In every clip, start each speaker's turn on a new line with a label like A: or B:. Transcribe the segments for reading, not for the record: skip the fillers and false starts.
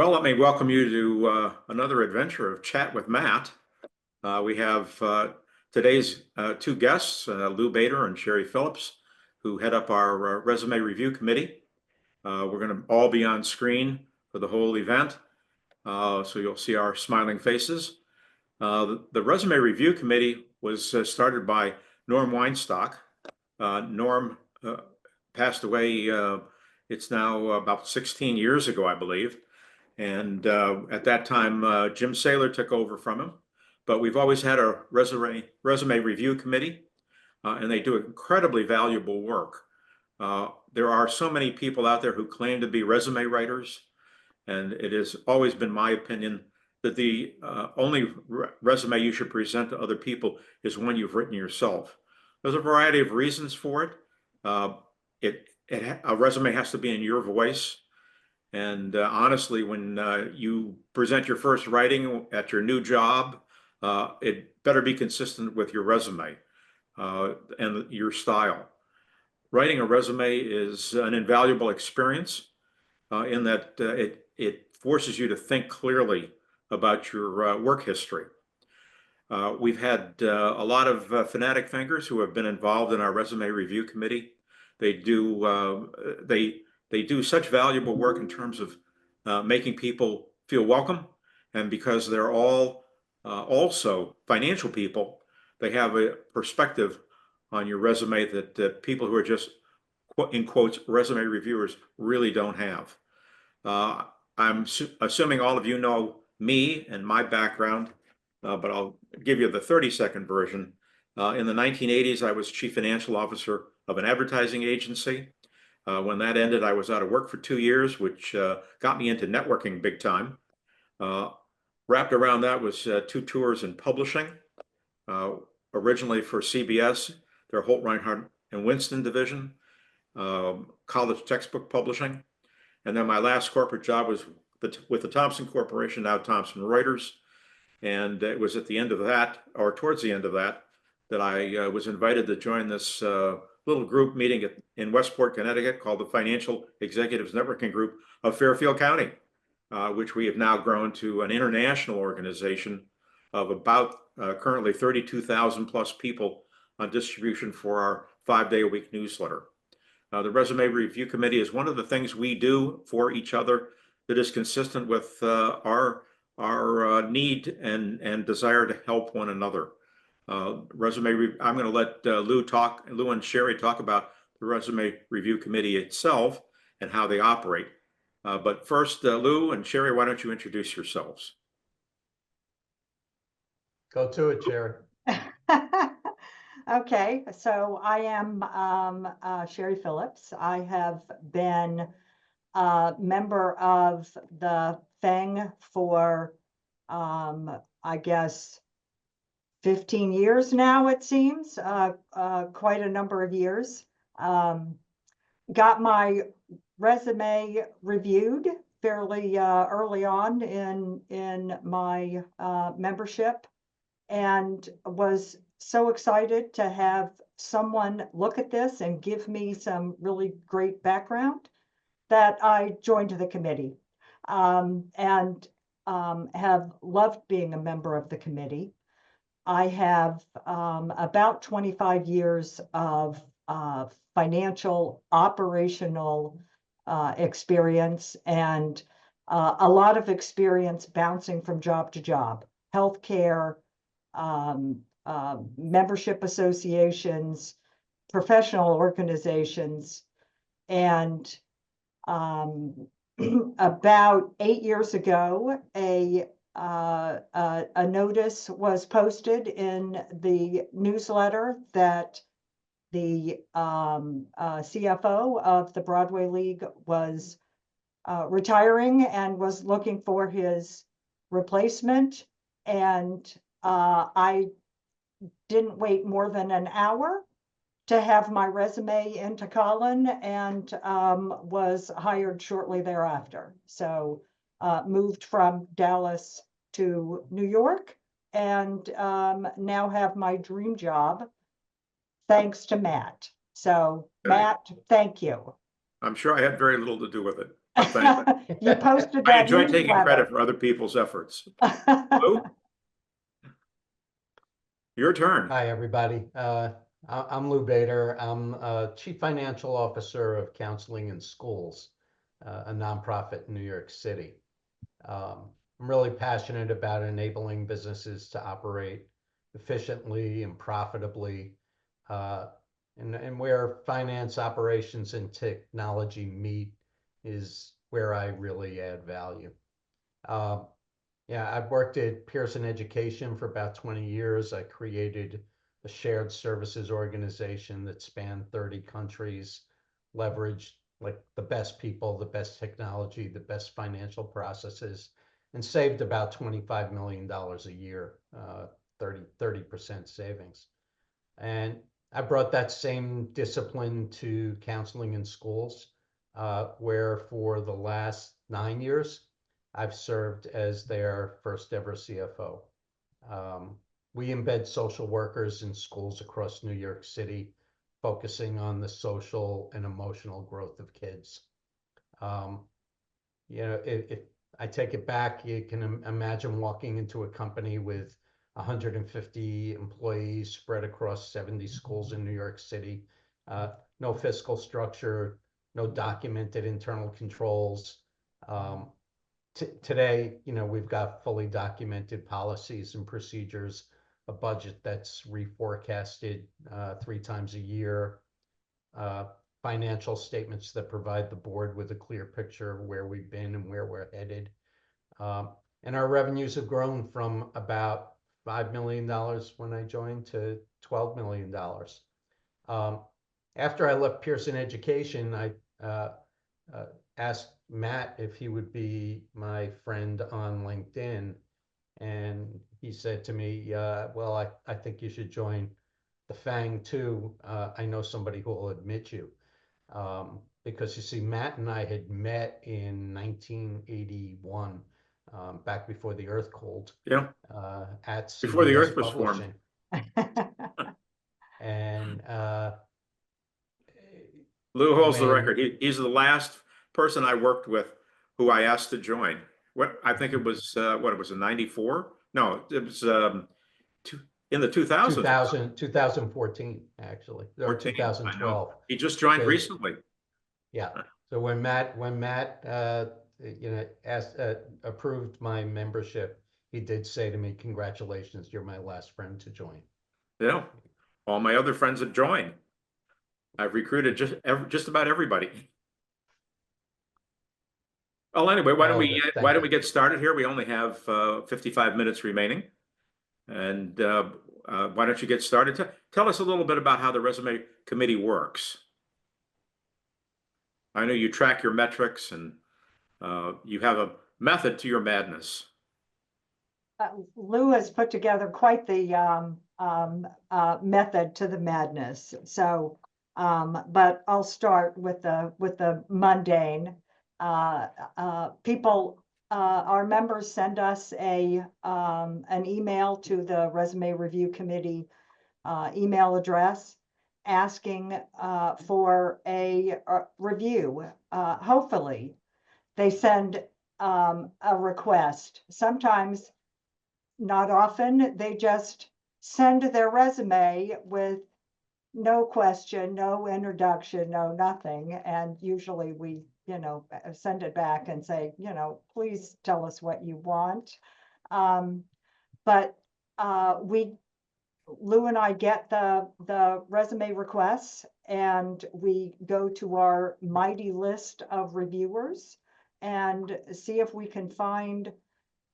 A: Well, let me welcome you to another adventure of Chat with Matt. We have today's two guests, Lou Bader and Cheri Phillips, who head up our resume review committee. We're going to all be on screen for the whole event, so you'll see our smiling faces. The resume review committee was started by Norm Weinstock. Norm passed away, it's now about 16 years ago, I believe. And at that time, Jim Saylor took over from him. But we've always had a resume review committee, and they do incredibly valuable work. There are so many people out there who claim to be resume writers, and it has always been my opinion that the only resume you should present to other people is one you've written yourself. There's a variety of reasons for it. A resume has to be in your voice. And honestly, when you present your first writing at your new job, it better be consistent with your resume and your style. Writing a resume is an invaluable experience in that it forces you to think clearly about your work history. We've had a lot of fanatic thinkers who have been involved in our resume review committee. They do such valuable work in terms of making people feel welcome. And because they're all also financial people, they have a perspective on your resume that people who are just, in quotes, resume reviewers really don't have. I'm assuming all of you know me and my background, but I'll give you the 30-second version. In the 1980s, I was chief financial officer of an advertising agency. When that ended, I was out of work for 2 years, which got me into networking big time. Wrapped around that was 2 tours in publishing, originally for CBS, their Holt Reinhardt and Winston division, college textbook publishing. And then my last corporate job was with the Thomson Corporation, now Thomson Reuters. And it was at the end of that, or towards the end of that, that I was invited to join this little group meeting in Westport, Connecticut, called the Financial Executives Networking Group of Fairfield County, which we have now grown to an international organization of about currently 32,000 plus people on distribution for our 5-day-a-week newsletter. The Resume Review Committee is one of the things we do for each other that is consistent with our need and desire to help one another. I'm going to let Lou and Cheri talk about the Resume Review Committee itself and how they operate. But first, Lou and Cheri, why don't you introduce yourselves?
B: Go to it, Cheri.
C: Okay, so I am Cheri Phillips. I have been a member of the FENG for, I guess, 15 years now, it seems, quite a number of years. Got my resume reviewed fairly early on in my membership, and was so excited to have someone look at this and give me some really great background that I joined the committee, and have loved being a member of the committee. I have about 25 years of financial operational experience, and a lot of experience bouncing from job to job, healthcare, membership associations, professional organizations. And about 8 years ago, a notice was posted in the newsletter that the CFO of the Broadway League was retiring and was looking for his replacement. And I didn't wait more than an hour to have my resume into Colin, and was hired shortly thereafter. So moved from Dallas to New York, and now have my dream job thanks to Matt. So Matt, thank you.
A: I'm sure I had very little to do with it. Thank
C: You posted
A: I
C: that
A: enjoy taking
C: newsletter.
A: credit for other people's efforts. Lou, your turn.
B: Hi, everybody. I'm Lou Bader. I'm Chief Financial Officer of Counseling in Schools, a nonprofit in New York City. I'm really passionate about enabling businesses to operate efficiently and profitably, and where finance, operations, and technology meet is where I really add value. Yeah, I've worked at Pearson Education for about 20 years. I created a shared services organization that spanned 30 countries, leveraged like the best people, the best technology, the best financial processes, and saved about $25 million a year, 30% savings. And I brought that same discipline to counseling in schools, where for the last 9 years, I've served as their first ever CFO. We embed social workers in schools across New York City, focusing on the social and emotional growth of kids. If I take it back, you can imagine walking into a company with 150 employees spread across 70 schools in New York City, no fiscal structure, no documented internal controls. Today, we've got fully documented policies and procedures, a budget that's reforecasted 3 times a year, financial statements that provide the board with a clear picture of where we've been and where we're headed. And our revenues have grown from about $5 million when I joined to $12 million. After I left Pearson Education, I asked Matt if he would be my friend on LinkedIn. And he said to me, well, I think you should join the FENG too. I know somebody who will admit you. Because you see, Matt and I had met in 1981, back before the earth cooled.
A: Yeah.
B: At
A: Before the
B: CBS
A: earth was formed.
B: Publishing. And
A: Lou holds the record. He's the last person I worked with who I asked to join. I think it was what it was in '94. No, it was in the 2000s.
B: 2014, actually, or
A: 14,
B: 2012.
A: He just joined
B: So,
A: recently.
B: Yeah. So when Matt approved my membership, he did say to me, "Congratulations, you're my last friend to join."
A: Yeah. All my other friends have joined. I've recruited just about everybody. Well, anyway, why don't we get started here? We only have 55 minutes remaining, and why don't you get started? Tell us a little bit about how the resume committee works. I know you track your metrics, and you have a method to your madness.
C: Lou has put together quite the method to the madness. So, but I'll start with the mundane. People, our members send us an email to the resume review committee email address asking for a review. Hopefully, they send a request. Sometimes, not often, they just send their resume with no question, no introduction, no nothing. And usually we, send it back and say, please tell us what you want. But Lou and I get the resume requests, and we go to our mighty list of reviewers and see if we can find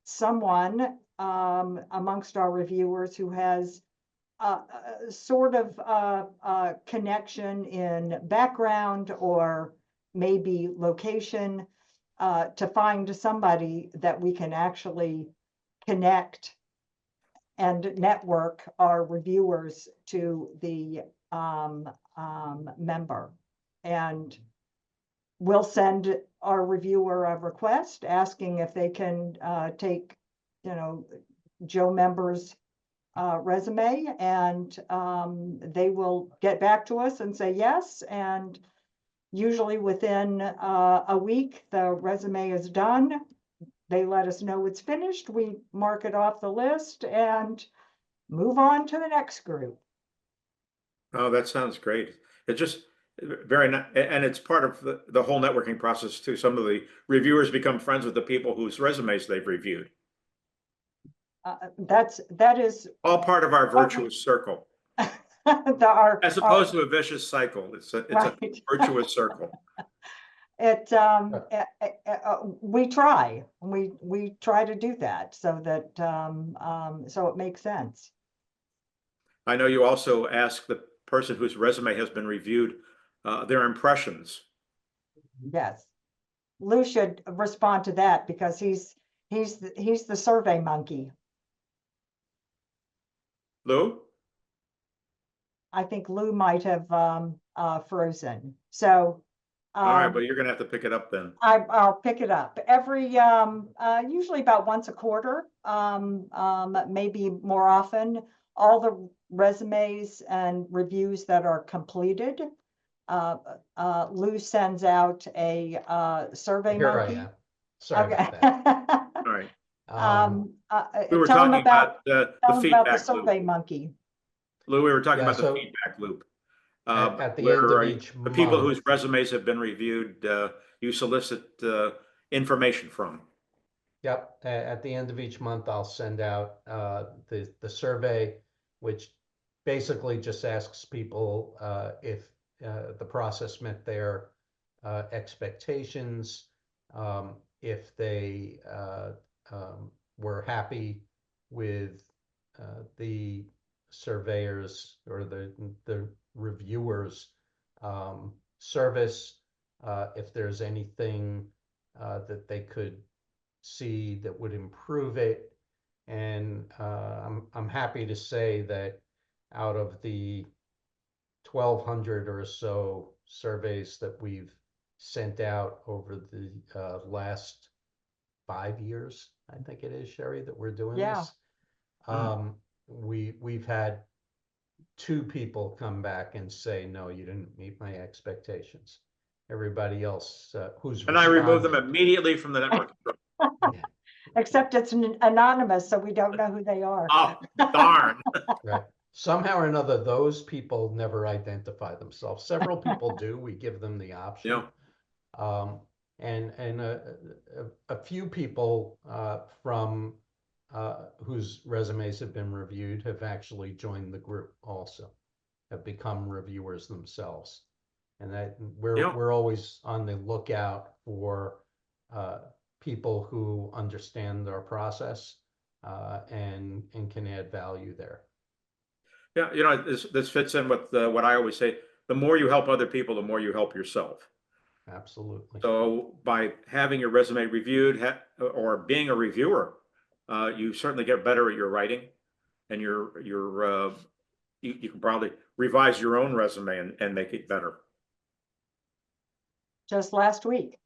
C: someone amongst our reviewers who has sort of a connection in background or maybe location, to find somebody that we can actually connect and network our reviewers to the member. And we'll send our reviewer a request asking if they can take, Joe member's resume, and they will get back to us and say yes. And usually within a week, the resume is done. They let us know it's finished. We mark it off the list and move on to the next group.
A: Oh, that sounds great. It just very, and it's part of the whole networking process too. Some of the reviewers become friends with the people whose resumes they've reviewed.
C: That is
A: All part of our
C: what we-
A: virtuous circle,
C: our
A: as opposed to a vicious cycle. It's a
C: right.
A: virtuous circle.
C: It we try to do that so that so it makes sense.
A: I know you also ask the person whose resume has been reviewed their impressions.
C: Yes. Lou should respond to that because he's the survey monkey.
A: Lou?
C: I think Lou might have frozen. So
A: All right, but you're gonna have to pick it up then.
C: I'll pick it up every usually about once a quarter, maybe more often. All the resumes and reviews that are completed, Lou sends out a Survey
B: Here I
C: Monkey.
B: am. Sorry
C: Okay.
B: about that.
A: All right. We were
C: Tell him
A: talking about the
C: tell him about the
A: feedback loop.
C: Survey Monkey.
A: Lou, we were talking
B: Yeah,
A: about the
B: so
A: feedback loop.
B: at the end
A: Where
B: of each
A: the people
B: month,
A: whose resumes have been reviewed, you solicit information from.
B: yep, at the end of each month, I'll send out the survey, which basically just asks people if the process met their expectations, if they were happy with the surveyors or the reviewers' service, if there's anything that they could see that would improve it. And I'm happy to say that out of the 1,200 or so surveys that we've sent out over the last 5 years, I think it is, Cheri, that we're doing
C: Yeah.
B: this. We've had 2 people come back and say, no, you didn't meet my expectations. Everybody else who's
A: And I remove them
B: responded,
A: immediately from the network.
B: yeah,
C: Except it's anonymous, so we don't know who they are.
A: Oh, darn.
B: right. Somehow or another, those people never identify themselves. Several people do. We give them the option.
A: Yeah.
B: And a few people from whose resumes have been reviewed have actually joined the group also, have become reviewers themselves. And that
A: Yeah.
B: we're always on the lookout for people who understand our process and can add value there.
A: Yeah, you know, this fits in with what I always say. The more you help other people, the more you help yourself.
B: Absolutely.
A: So by having your resume reviewed or being a reviewer, you certainly get better at your writing, and you can probably revise your own resume and make it better.
C: Just last week.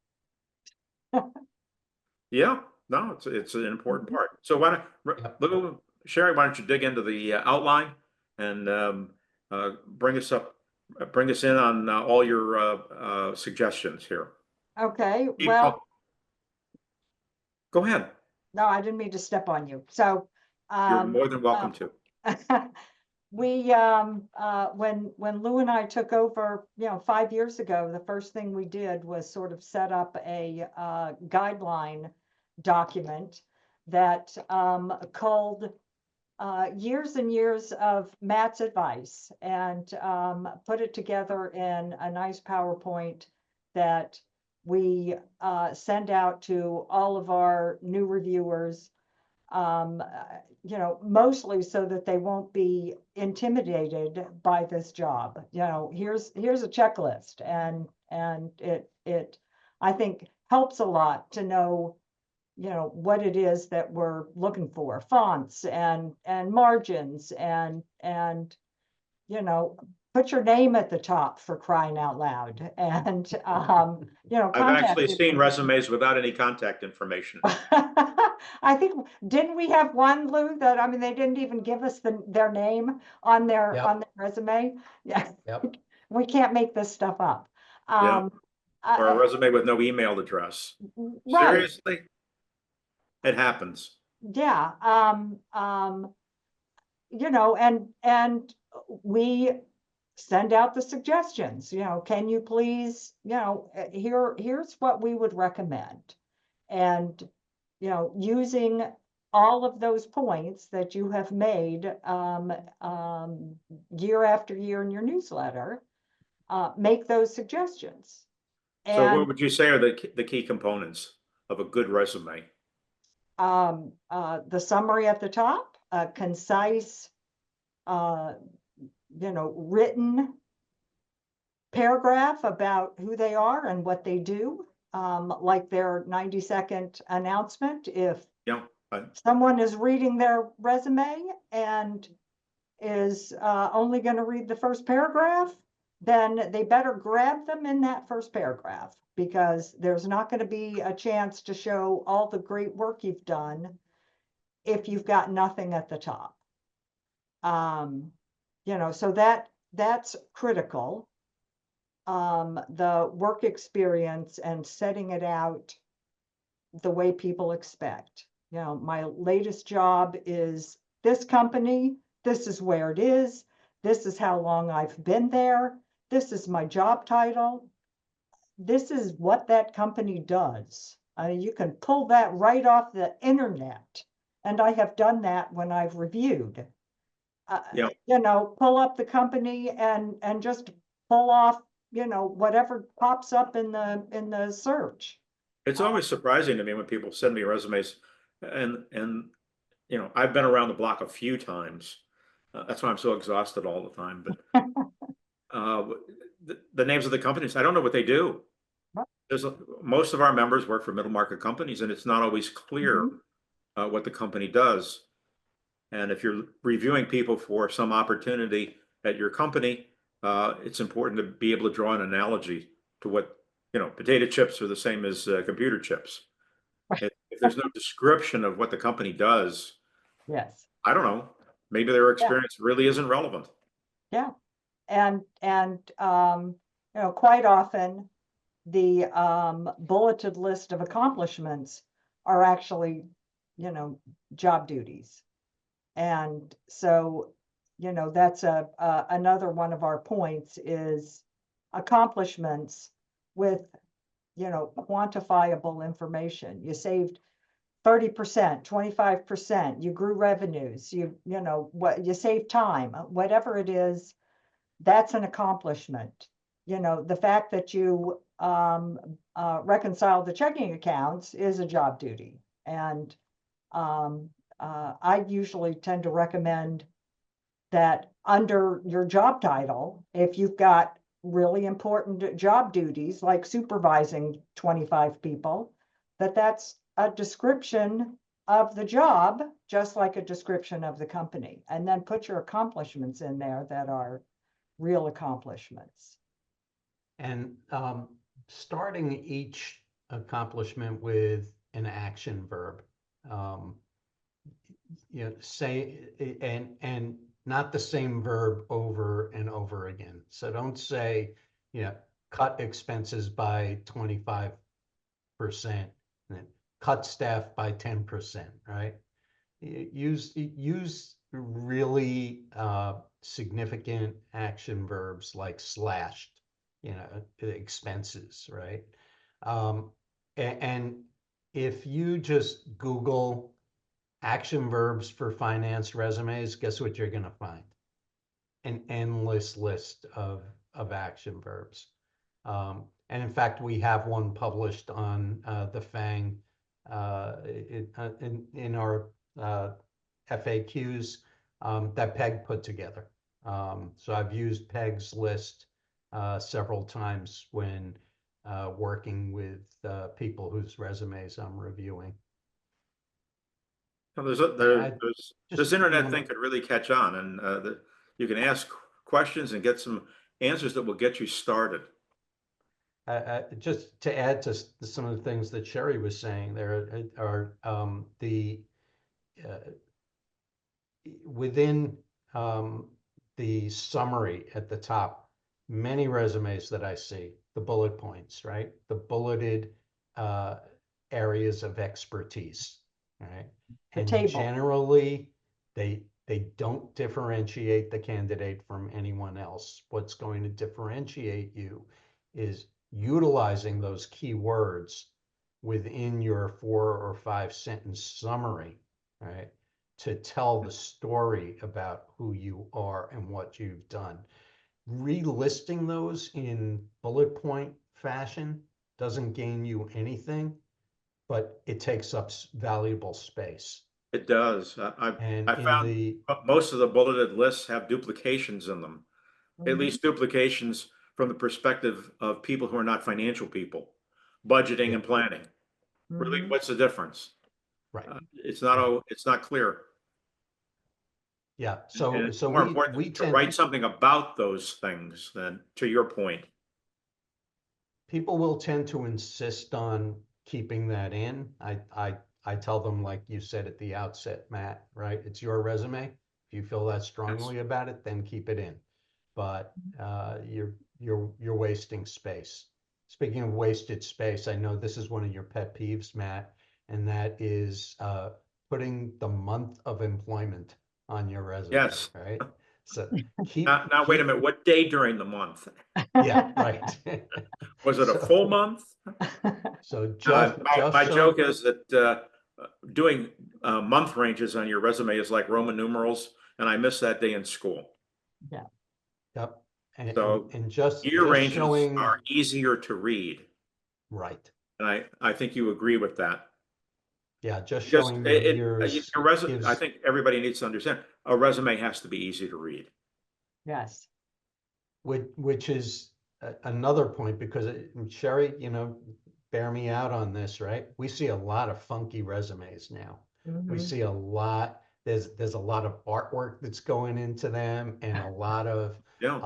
A: Yeah, no, it's an important part. So why don't Lou, Cheri, why don't you dig into the outline and bring us in on all your suggestions here.
C: Okay, well,
A: Go ahead.
C: no, I didn't mean to step on you. So
A: You're more than welcome to.
C: we when Lou and I took over, 5 years ago, the first thing we did was sort of set up a guideline document that culled years and years of Matt's advice and put it together in a nice PowerPoint that we send out to all of our new reviewers, mostly so that they won't be intimidated by this job. Here's a checklist, and it I think helps a lot to know what it is that we're looking for, fonts and margins and put your name at the top, for crying out loud, and
A: I've
C: contact
A: actually seen
C: information.
A: resumes without any contact information.
C: I think, didn't we have one, Lou, that, I mean, they didn't even give us their name on their
B: Yep.
C: resume? Yeah.
B: Yep.
C: We can't make this stuff up.
A: Yeah.
C: Um,
A: Or a
C: I-
A: resume with no email address.
C: right,
A: Seriously? It happens.
C: yeah, you know, and we send out the suggestions, you know, can you please, you know, here's what we would recommend. And, you know, using all of those points that you have made year after year in your newsletter, make those suggestions.
A: So what
C: And
A: would you say are the key components of a good resume?
C: the summary at the top, concise, uh, you know, written paragraph about who they are and what they do, like their 90-second announcement. If
A: Yeah.
C: someone is reading their resume and is only going to read the first paragraph, then they better grab them in that first paragraph, because there's not going to be a chance to show all the great work you've done if you've got nothing at the top. You know, so that's critical. The work experience and setting it out the way people expect. You know, my latest job is this company, this is where it is, this is how long I've been there, this is my job title, this is what that company does. You can pull that right off the internet. And I have done that when I've reviewed.
A: Yeah.
C: You know, pull up the company and just pull off, you know, whatever pops up in the search.
A: It's always surprising to me when people send me resumes, and you know, I've been around the block a few times. That's why I'm so exhausted all the time. But uh, the names of the companies, I don't know what they do. Most of our members work for middle market companies, and it's not always clear
C: Mhm.
A: what the company does. And if you're reviewing people for some opportunity at your company, it's important to be able to draw an analogy to what, you know, potato chips are the same as computer chips. If there's no description of what the company does,
C: Yes,
A: I don't know, maybe their
C: yeah,
A: experience really isn't relevant.
C: yeah. And you know, quite often the bulleted list of accomplishments are actually, you know, job duties. And so, you know, that's another one of our points is accomplishments with, you know, quantifiable information. You saved 30%, 25%, you grew revenues, you know, what you save time, whatever it is, that's an accomplishment. You know, the fact that you reconcile the checking accounts is a job duty. And I usually tend to recommend that under your job title, if you've got really important job duties like supervising 25 people, that's a description of the job, just like a description of the company. And then put your accomplishments in there that are real accomplishments.
B: And starting each accomplishment with an action verb. Um, you know, say, and not the same verb over and over again. So don't say, you know, cut expenses by 25%, and then cut staff by 10%, right? Use really significant action verbs like slashed, you know, expenses, right? And if you just Google action verbs for finance resumes, guess what you're going to find? An endless list of action verbs. And in fact, we have one published on the FENG in our FAQs that Peg put together. So I've used Peg's list several times when working with people whose resumes I'm reviewing.
A: Now, this
B: Just
A: internet
B: wanna-
A: thing could really catch on, and you can ask questions and get some answers that will get you started.
B: Just to add to some of the things that Cheri was saying, there are uh, within the summary at the top, many resumes that I see, the bullet points, right? The bulleted areas of expertise, right?
C: The
B: And
C: table.
B: generally, they don't differentiate the candidate from anyone else. What's going to differentiate you is utilizing those keywords within your 4 or 5 sentence summary, right? To tell the story about who you are and what you've done. Relisting those in bullet point fashion doesn't gain you anything, but it takes up valuable space.
A: It does.
B: And
A: I
B: in
A: found
B: the,
A: most of the bulleted lists have duplications in them, at least duplications from the perspective of people who are not financial people, budgeting
B: yeah,
A: and planning. Really,
C: Mhm.
A: what's the difference?
B: right,
A: It's not,
B: right.
A: it's not clear.
B: Yeah,
A: And
B: so
A: it's
B: so
A: more
B: we
A: important to
B: tend,
A: write something about those things than, to your point.
B: people will tend to insist on keeping that in. I tell them, like you said at the outset, Matt, right? It's your resume. If you feel that
A: Yes.
B: strongly about it, then keep it in. But you're wasting space. Speaking of wasted space, I know this is one of your pet peeves, Matt, and that is putting the month of employment on your resume,
A: Yes.
B: right? So
A: Now, wait a minute, what day during the month?
B: yeah, right.
A: Was it a
B: So
A: full month?
B: so just
A: My joke
B: so,
A: is that doing month ranges on your resume is like Roman numerals, and I missed that day in school.
C: Yeah.
B: yep,
A: So
B: and
A: year
B: just
A: ranges
B: showing,
A: are easier to read,
B: right.
A: and I think you agree with that.
B: Yeah, just
A: Because
B: showing the years
A: your resume, I
B: gives,
A: think everybody needs to understand, a resume has to be easy to read.
C: Yes.
B: which is another point, because Cheri, bear me out on this, right? We see a lot of funky resumes now. We
C: Mhm.
B: see a lot, there's a lot of artwork that's going into them, and a lot of
A: Yeah.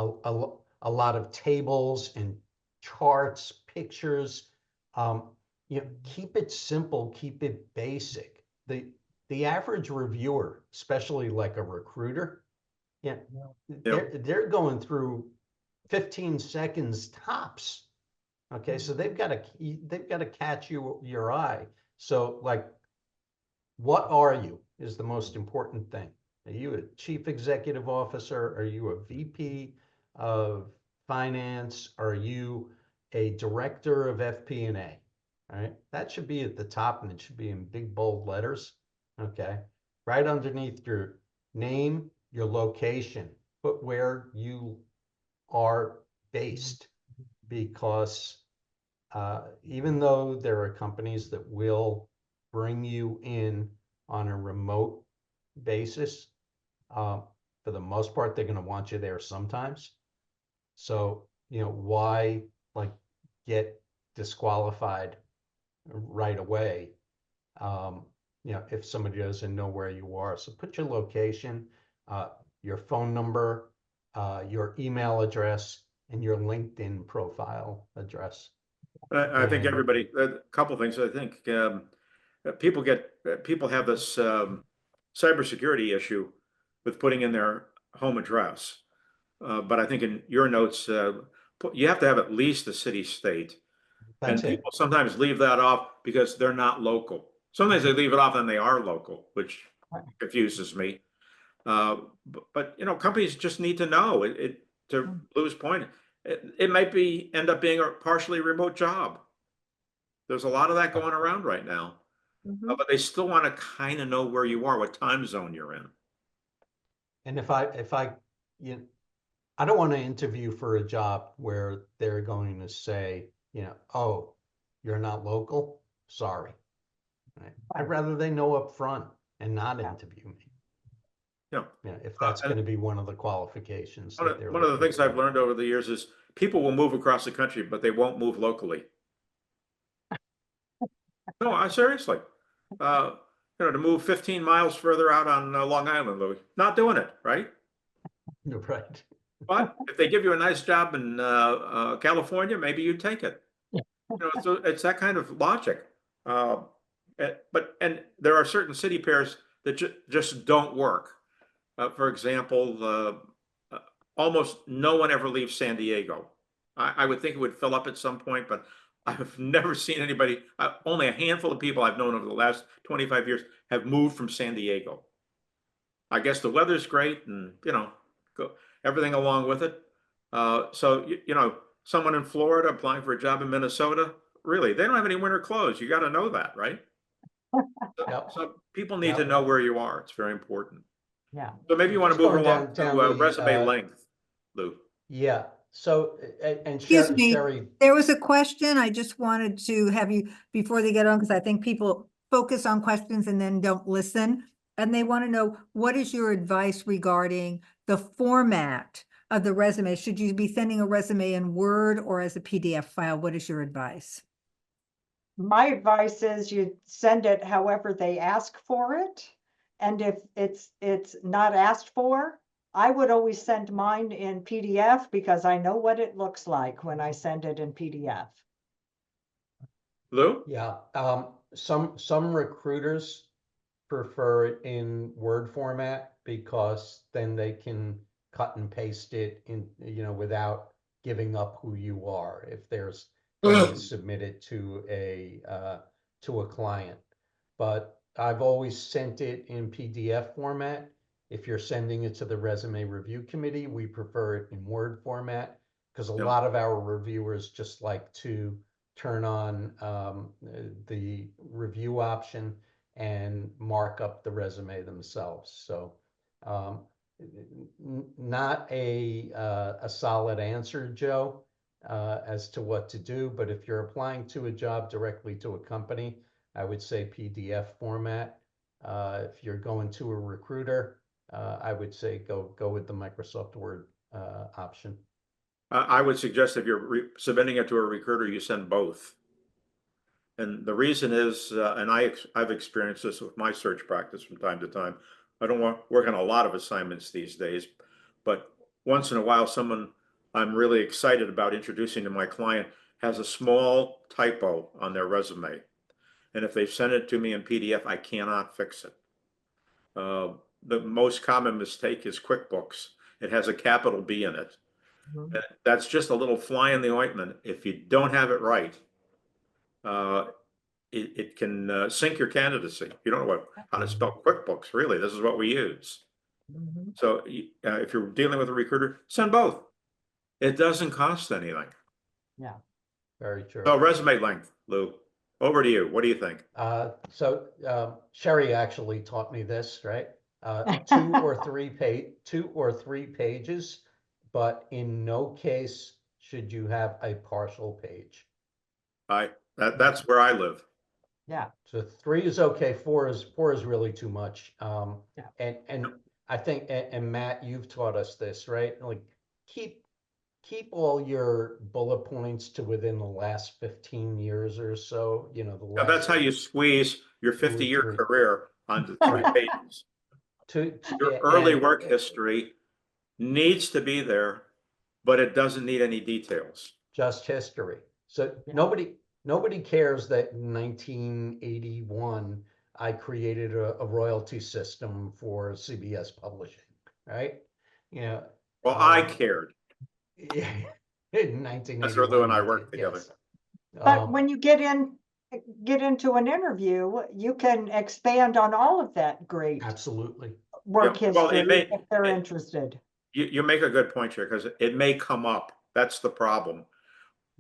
B: a lot of tables and charts, pictures. Keep it simple, keep it basic. The average reviewer, especially like a recruiter, yeah,
A: Yeah.
B: they're going through 15 seconds tops. Okay, so they've got to catch your eye. So, like, what are you is the most important thing. Are you a chief executive officer? Are you a VP of finance? Are you a director of FP&A? All right, that should be at the top, and it should be in big bold letters. Okay, right underneath your name, your location, put where you are based, because even though there are companies that will bring you in on a remote basis, uh, for the most part, they're going to want you there sometimes. So, why, like, get disqualified right away, um, if somebody doesn't know where you are? So put your location, your phone number, your email address, and your LinkedIn profile address.
A: I think
B: And
A: everybody, a couple of things. I think people have this cybersecurity issue with putting in their home address. But I think in your notes, you have to have at least a city state.
B: that's
A: And
B: it.
A: people sometimes leave that off because they're not local. Sometimes they leave it off and they are local, which confuses me. But companies just need to know to Lou's point. It might end up being a partially remote job. There's a lot of that going around right now,
C: Mhm.
A: but they still want to kind of know where you are, what time zone you're in.
B: And you I don't want to interview for a job where they're going to say, oh, you're not local? Sorry. Right? I'd rather they know up front and not
C: Yeah.
B: interview me.
A: Yeah.
B: If that's
A: And
B: going to be one of the qualifications that they're
A: one of the
B: looking
A: things I've
B: for.
A: learned over the years is people will move across the country, but they won't move locally. No, seriously. Uh, to move 15 miles further out on Long Island, Louis, not doing it, right?
B: You're right.
A: But if they give you a nice job in California, maybe you take it. So it's that kind of logic. Uh, and there are certain city pairs that just don't work. For example, almost no one ever leaves San Diego. I would think it would fill up at some point, but I've never seen anybody, only a handful of people I've known over the last 25 years have moved from San Diego. I guess the weather's great and, everything along with it. So, someone in Florida applying for a job in Minnesota, really, they don't have any winter clothes. You got to know that, right?
B: Yep.
A: So people need to
B: Yep.
A: know where you are. It's very important.
C: Yeah.
A: So maybe you want to
B: Just
A: move
B: going
A: along
B: down
A: to
B: the,
A: resume length, Lou.
B: Yeah, so, and
D: Excuse me,
B: Cheri,
D: there was a question. I just wanted to have you, before they get on, because I think people focus on questions and then don't listen. And they want to know, what is your advice regarding the format of the resume? Should you be sending a resume in Word or as a PDF file? What is your advice?
C: My advice is you send it however they ask for it. And if it's not asked for, I would always send mine in PDF because I know what it looks like when I send it in PDF.
A: Lou?
B: yeah, some recruiters prefer it in Word format because then they can cut and paste it in, without giving up who you are if there's going to submit it to a client. But I've always sent it in PDF format. If you're sending it to the resume review committee, we prefer it in Word format because a
A: Yeah.
B: lot of our reviewers just like to turn on the review option and mark up the resume themselves. So not a solid answer, Joe, as to what to do. But if you're applying to a job directly to a company, I would say PDF format. If you're going to a recruiter, I would say go with the Microsoft Word option.
A: I would suggest if you're submitting it to a recruiter, you send both. And the reason is, and I've experienced this with my search practice from time to time. I don't work on a lot of assignments these days, but once in a while, someone I'm really excited about introducing to my client has a small typo on their resume. And if they've sent it to me in PDF, I cannot fix it. The most common mistake is QuickBooks. It has a capital B in it.
C: Mhm.
A: That's just a little fly in the ointment. If you don't have it right, it can sink your candidacy. You don't know how to spell QuickBooks, really. This is what we use.
C: Mhm.
A: So if you're dealing with a recruiter, send both. It doesn't cost anything.
C: Yeah.
B: Very true.
A: So resume length, Lou, over to you. What do you think?
B: Cheri actually taught me this, right? 2 or 3 pages, but in no case should you have a partial page.
A: That's where I live.
C: Yeah.
B: So 3 is okay. 4 is really too much.
C: Yeah.
B: And I think, and Matt, you've taught us this, right? Like keep all your bullet points to within the last 15 years or so. The
A: Now,
B: last
A: that's how you squeeze your 50-year
B: 3.
A: career onto 3
B: Right.
A: pages. Your
B: Yeah,
A: early
B: and-
A: work history needs to be there, but it doesn't need any details.
B: just history. So
C: Yeah.
B: nobody cares that in 1981 I created a royalty system for CBS Publishing, right?
A: Well, I cared.
B: Yeah, in 1981.
A: That's where Lou and I
B: you
A: worked
B: did,
A: together.
B: yes.
C: But when you get into an interview, you can expand on all of that great
B: Absolutely.
C: work
A: Yeah, well,
C: history if they're interested.
A: You make a good point here because it may come up. That's the problem.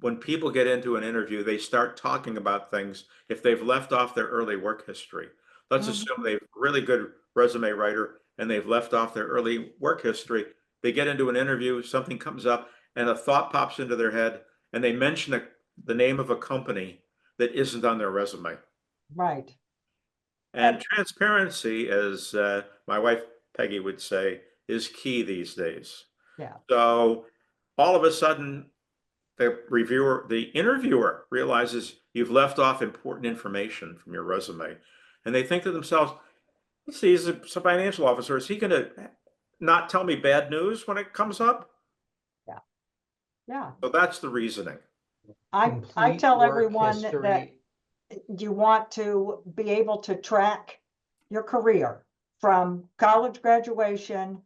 A: When people get into an interview, they start talking about things if they've left off their early work history. Let's
C: Mhm.
A: assume they've really good resume writer and they've left off their early work history. They get into an interview, something comes up, and a thought pops into their head, and they mention the name of a company that isn't on their resume.
C: Right.
A: And transparency, as my wife Peggy would say, is key these days.
C: Yeah.
A: So all of a sudden, the interviewer realizes you've left off important information from your resume. And they think to themselves, let's see, he's a financial officer. Is he going to not tell me bad news when it comes up?
C: Yeah.
A: So that's the reasoning.
C: I
B: Complete
C: tell
B: work
C: everyone that
B: history.
C: you want to be able to track your career from college graduation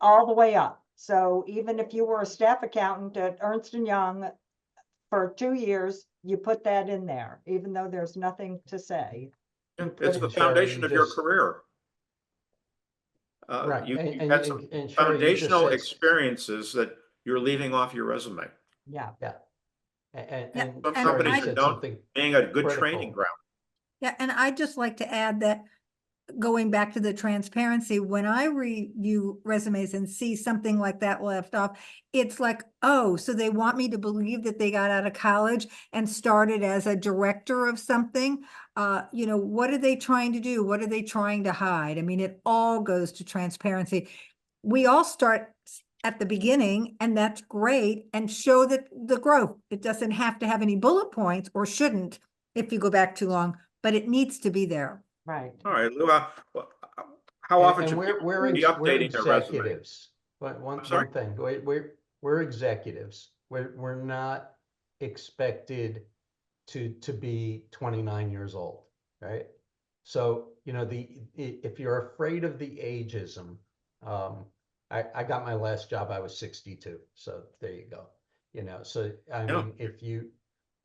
C: all the way up. So even if you were a staff accountant at Ernst & Young for 2 years, you put that in there, even though there's nothing to say.
A: Yeah,
C: You put
A: it's
C: it
A: the
B: And Cheri,
A: foundation
B: you
A: of your
B: just-
A: career.
B: Right,
A: You've
B: and
A: had some
B: Cheri, you just
A: foundational
B: said,
A: experiences that you're leaving off your resume.
C: Yeah.
B: yeah, and
D: Yeah,
B: and
A: Some
D: and
B: Cheri, you
A: companies
D: I-
B: said
A: don't,
B: something
A: being a good training
B: critical.
A: ground.
D: Yeah, and I'd just like to add that, going back to the transparency, when I review resumes and see something like that left off, it's like, oh, so they want me to believe that they got out of college and started as a director of something? What are they trying to do? What are they trying to hide? I mean, it all goes to transparency. We all start at the beginning, and that's great, and show that the growth. It doesn't have to have any bullet points, or shouldn't, if you go back too long, but it needs to be there.
C: Right.
A: All right, Lou, how often
B: And
A: should
B: we're,
A: people
B: we're,
A: be
B: ex- we're
A: updating their resume?
B: executives, but
A: I'm sorry?
B: one thing, we're executives. We're not expected to be 29 years old, right? So, if you're afraid of the ageism, I got my last job, I was 62, so there you go. So I
A: Yeah.
B: mean,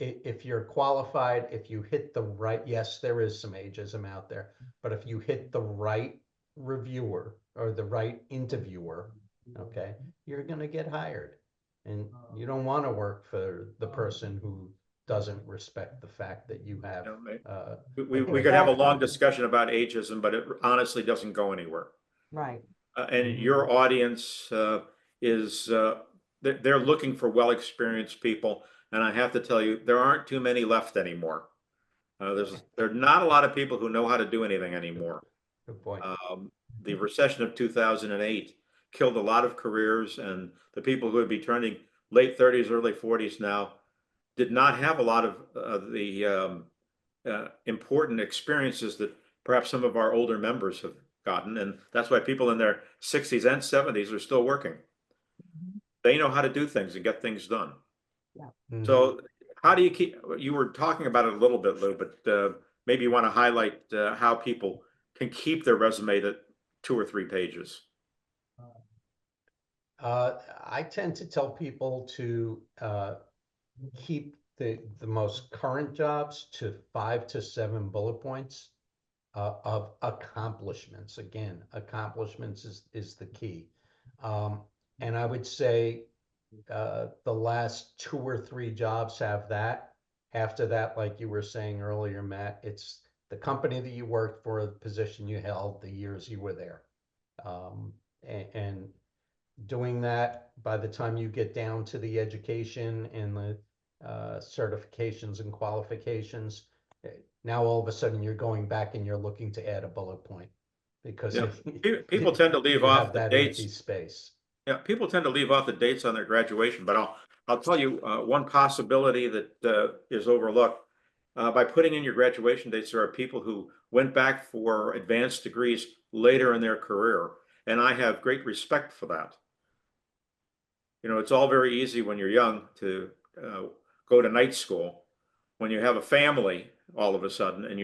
B: if you're qualified, if you hit the right, yes, there is some ageism out there, but if you hit the right reviewer or the right interviewer, okay, you're gonna get hired. And you don't want to work for the person who doesn't respect the fact that you have,
A: We could have a long
C: Exactly.
A: discussion about ageism, but it honestly doesn't go anywhere.
C: Right.
A: And
B: Mhm.
A: your audience is, they're looking for well-experienced people. And I have to tell you, there aren't too many left anymore. There are not a lot of people who know how to do anything anymore.
B: good point.
A: The recession of 2008 killed a lot of careers, and the people who would be turning late 30s, early 40s now did not have a lot of the important experiences that perhaps some of our older members have gotten. And that's why people in their 60s and 70s are still working. They know how to do things and get things done.
B: Mhm.
A: So how do you keep, you were talking about it a little bit, Lou, but maybe you want to highlight how people can keep their resume to 2 or 3 pages.
B: I tend to tell people to keep the most current jobs to 5 to 7 bullet points of accomplishments. Again, accomplishments is the key. And I would say the last 2 or 3 jobs have that. After that, like you were saying earlier, Matt, it's the company that you worked for, the position you held, the years you were there. And doing that, by the time you get down to the education and the certifications and qualifications, now all of a sudden you're going back and you're looking to add a bullet point because
A: Yeah. People tend to leave
B: you
A: off
B: have
A: the
B: that
A: dates.
B: empty space.
A: Yeah, people tend to leave off the dates on their graduation, but I'll tell you one possibility that is overlooked. By putting in your graduation dates, there are people who went back for advanced degrees later in their career, and I have great respect for that. It's all very easy when you're young to go to night school. When you have a family, all of a sudden, and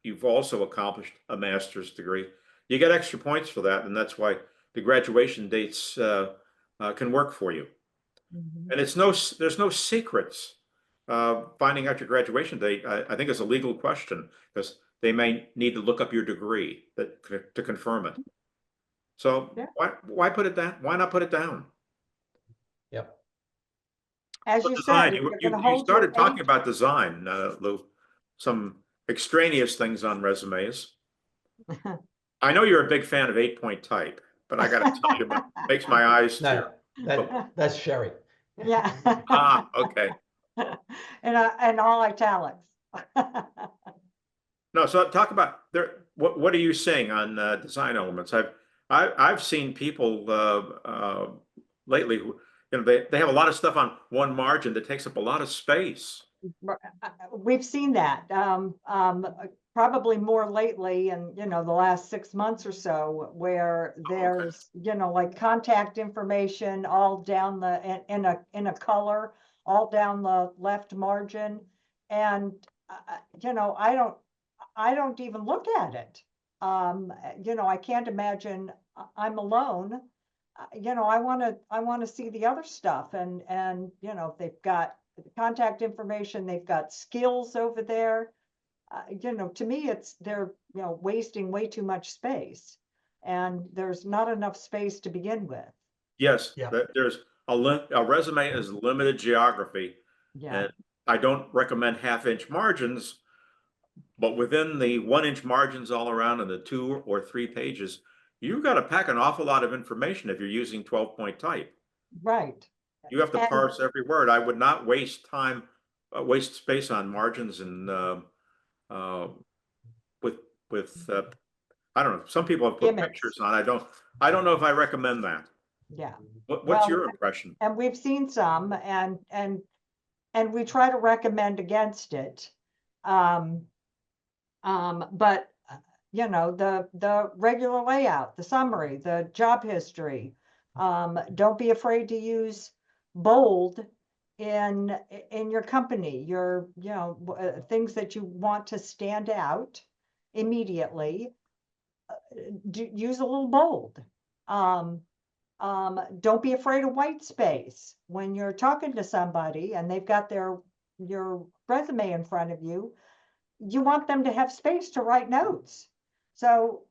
A: you've also accomplished a master's degree, you get extra points for that, and that's why the graduation dates can work for you.
C: Mhm.
A: And there's no secrets. Finding out your graduation date, I think, is a legal question because they may need to look up your degree to confirm it. So
C: Yeah.
A: why put it down? Why not put it down?
B: Yep.
C: As
A: So
C: you
A: design,
C: said, if you're
A: you
C: gonna
A: you
C: hold your
A: started talking
C: age,
A: about design, Lou, some extraneous things on resumes. I know you're a big fan of 8-point type, but I got to tell you, it makes my eyes
B: No,
A: tear.
B: that's Cheri.
C: Yeah.
A: Okay.
C: And all italics.
A: No, so talk about what are you saying on design elements? I've seen people lately who, they have a lot of stuff on one margin that takes up a lot of space.
C: We've seen that, probably more lately in, the last 6 months or so, where there's, like contact information all down in a color, all down the left margin. And, I don't even look at it. I can't imagine I'm alone. you know, I want to see the other stuff and, you know, if they've got contact information, they've got skills over there. You know, to me, they're, you know, wasting way too much space. And there's not enough space to begin with.
A: Yes,
B: Yeah.
A: there's a resume is limited geography,
C: Yeah,
A: and I don't recommend half-inch margins, but within the 1-inch margins all around and the 2 or 3 pages, you've got to pack an awful lot of information if you're using 12-point type.
C: right.
A: You have to
C: And
A: parse every word. I would not waste time, waste space on margins and uh, with I don't know. Some people have put
C: gimmicks,
A: pictures on. I don't know if I recommend that.
C: yeah.
A: What's
C: Well,
A: your impression?
C: and we've seen some and we try to recommend against it. But you know, the regular layout, the summary, the job history. Don't be afraid to use bold in your company, your, you know, things that you want to stand out immediately. Use a little bold. Don't be afraid of white space when you're talking to somebody and they've got your resume in front of you. You want them to have space to write notes. So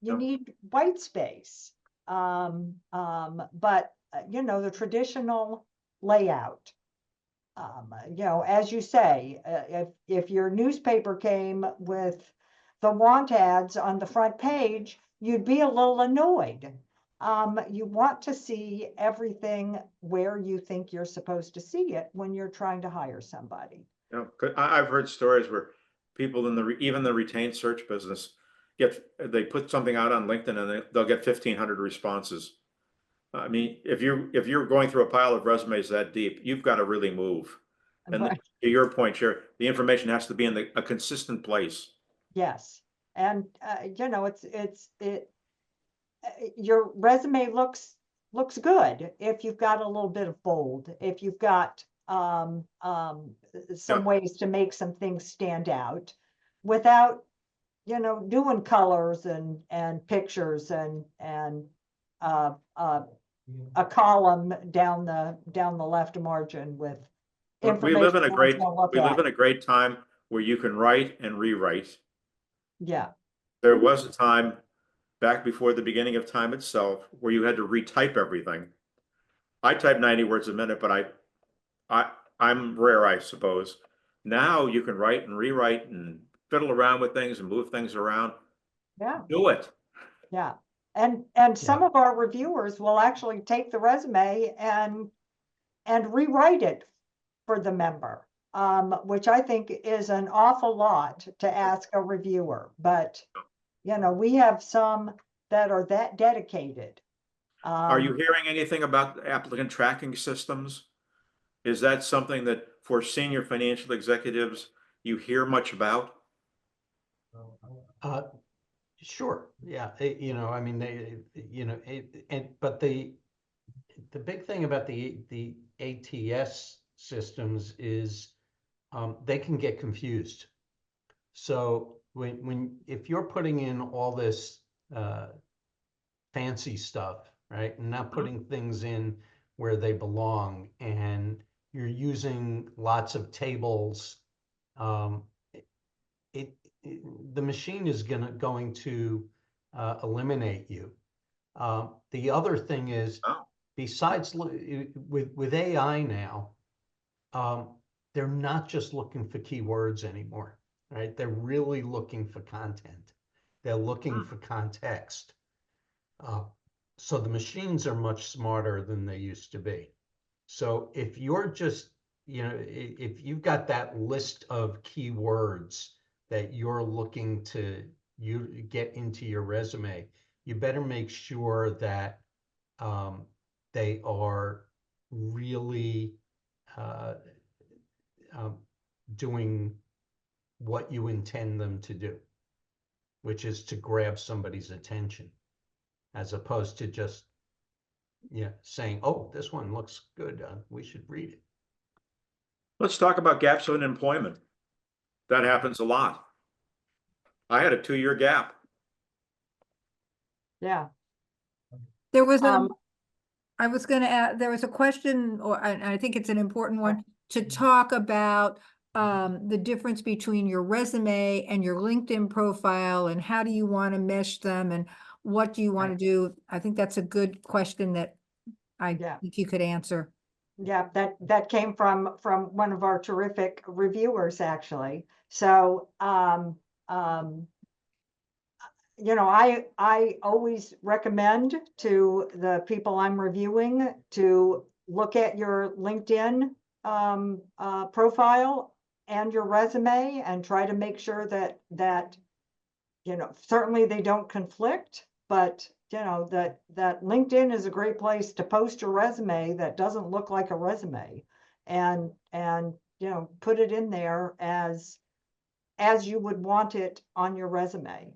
C: you
A: Yeah.
C: need white space. But you know, the traditional layout, you know, as you say, if your newspaper came with the want ads on the front page, you'd be a little annoyed. You want to see everything where you think you're supposed to see it when you're trying to hire somebody.
A: You know, I've heard stories where people in even the retained search business they put something out on LinkedIn and they'll get 1,500 responses. I mean, if you're going through a pile of resumes that deep, you've got to really move. And
C: But
A: to your point, Chair, the information has to be in a consistent place.
C: yes, and you know, your resume looks good if you've got a little bit of bold, if you've got some
A: Yeah.
C: ways to make some things stand out without, you know, doing colors and pictures and a column down the left margin with
A: We live in
C: information
A: a
C: no one's
A: great
C: gonna look
A: we live
C: at.
A: in a great time where you can write and rewrite.
C: Yeah,
A: There was a time back before the beginning of time itself where you had to retype everything. I type 90 words a minute, but I'm rare, I suppose. Now you can write and rewrite and fiddle around with things and move things around.
C: yeah.
A: Do it.
C: Yeah, and some of our reviewers will actually take the resume and rewrite it for the member, which I think is an awful lot to ask a reviewer. But you know, we have some that are that dedicated.
A: Are you hearing anything about applicant tracking systems? Is that something that for senior financial executives you hear much about?
B: Uh, Sure, yeah, you know, I mean, you know, but the big thing about the ATS systems is they can get confused. So if you're putting in all this fancy stuff, right, and not putting things in where they belong, and you're using lots of tables, the machine is going to eliminate you. The other thing is,
A: Oh.
B: besides with AI now, they're not just looking for keywords anymore, right? They're really looking for content. They're looking for context. So the machines are much smarter than they used to be. So if you're just, you know, if you've got that list of keywords that you're looking to get into your resume, you better make sure that they are really doing what you intend them to do, which is to grab somebody's attention, as opposed to just, you know, saying, "Oh, this one looks good. We should read it."
A: Let's talk about gaps in employment. That happens a lot. I had a 2-year gap.
C: Yeah,
D: There was
C: Um,
D: I was gonna add, there was a question, or I think it's an important one, to talk about the difference between your resume and your LinkedIn profile, and how do you want to mesh them, and what do you want to
C: Right.
D: do? I think that's a good question that I
C: Yeah.
D: think you could answer.
C: Yeah, that came from one of our terrific reviewers, actually. So, you know, I always recommend to the people I'm reviewing to look at your LinkedIn profile and your resume and try to make sure that you know, certainly they don't conflict, but you know, that LinkedIn is a great place to post your resume that doesn't look like a resume, and you know, put it in there as you would want it on your resume.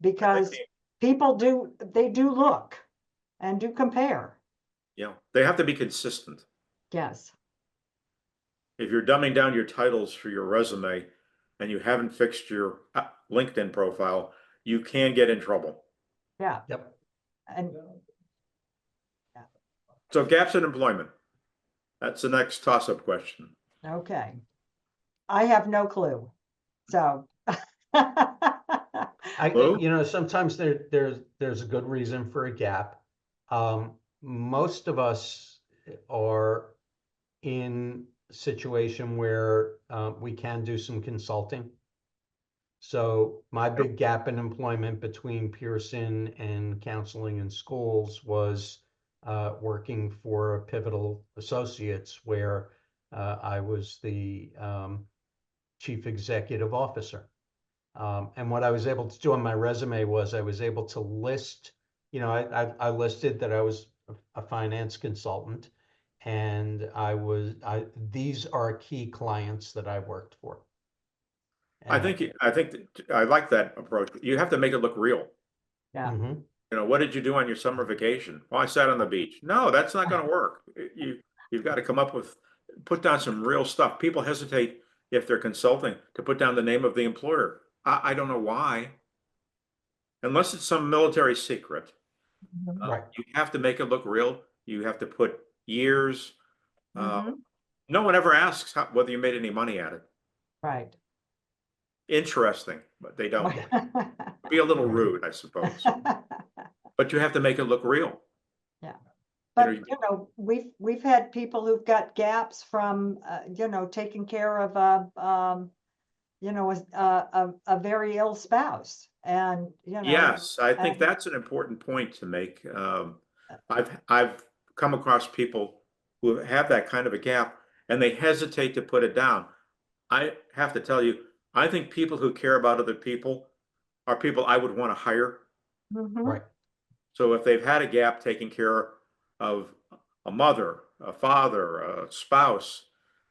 C: Because people do look and do compare.
A: Yeah, they have to be consistent.
C: Yes.
A: If you're dumbing down your titles for your resume and you haven't fixed your LinkedIn profile, you can get in trouble.
C: Yeah.
B: Yep.
C: And
A: So gaps in employment. That's the next toss-up question.
C: okay. I have no clue. So.
A: Lou?
B: You know, sometimes there's a good reason for a gap. Most of us are in a situation where we can do some consulting. So my big gap in employment between Pearson and counseling and schools was working for Pivotal Associates, where I was the chief executive officer. And what I was able to do on my resume was I was able to list, you know, I listed that I was a finance consultant, and these are key clients that I worked for.
A: I think I like that approach. You have to make it look real.
C: Yeah.
B: Mhm.
A: You know, what did you do on your summer vacation? Well, I sat on the beach. No, that's not going to work. You've got to come up with, put down some real stuff. People hesitate if they're consulting to put down the name of the employer. I don't know why. Unless it's some military secret,
B: Right.
A: you have to make it look real. You have to put years.
C: Mhm.
A: No one ever asks whether you made any money at it.
C: Right.
A: Interesting, but they don't. Be a little rude, I suppose. But you have to make it look real.
C: Yeah.
A: You
C: But
A: know,
C: you know, we've had people who've got gaps from you know, taking care of you know, a very ill spouse, and you know,
A: yes, I think
C: and
A: that's an important point to make. I've come across people who have that kind of a gap and they hesitate to put it down. I have to tell you, I think people who care about other people are people I would want to hire.
C: mhm,
B: Right.
A: So if they've had a gap taking care of a mother, a father, a spouse,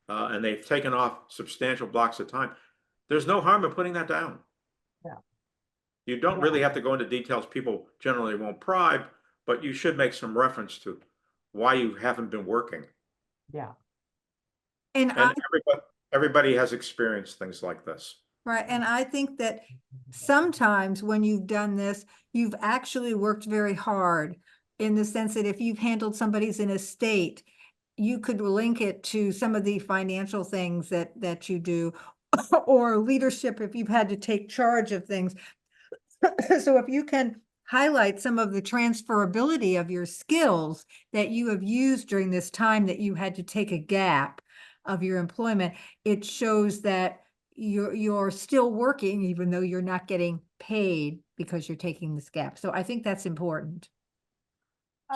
A: and they've taken off substantial blocks of time, there's no harm in putting that down.
C: Yeah.
A: You don't
C: Yeah.
A: really have to go into details people generally won't pry, but you should make some reference to why you haven't been working.
C: Yeah.
D: And
A: And everybody has experienced things like this.
D: right, and I think that sometimes when you've done this, you've actually worked very hard, in the sense that if you've handled somebody's in estate, you could link it to some of the financial things that you do, or leadership if you've had to take charge of things. So if you can highlight some of the transferability of your skills that you have used during this time that you had to take a gap of your employment, it shows that you're still working even though you're not getting paid because you're taking this gap. So I think that's important.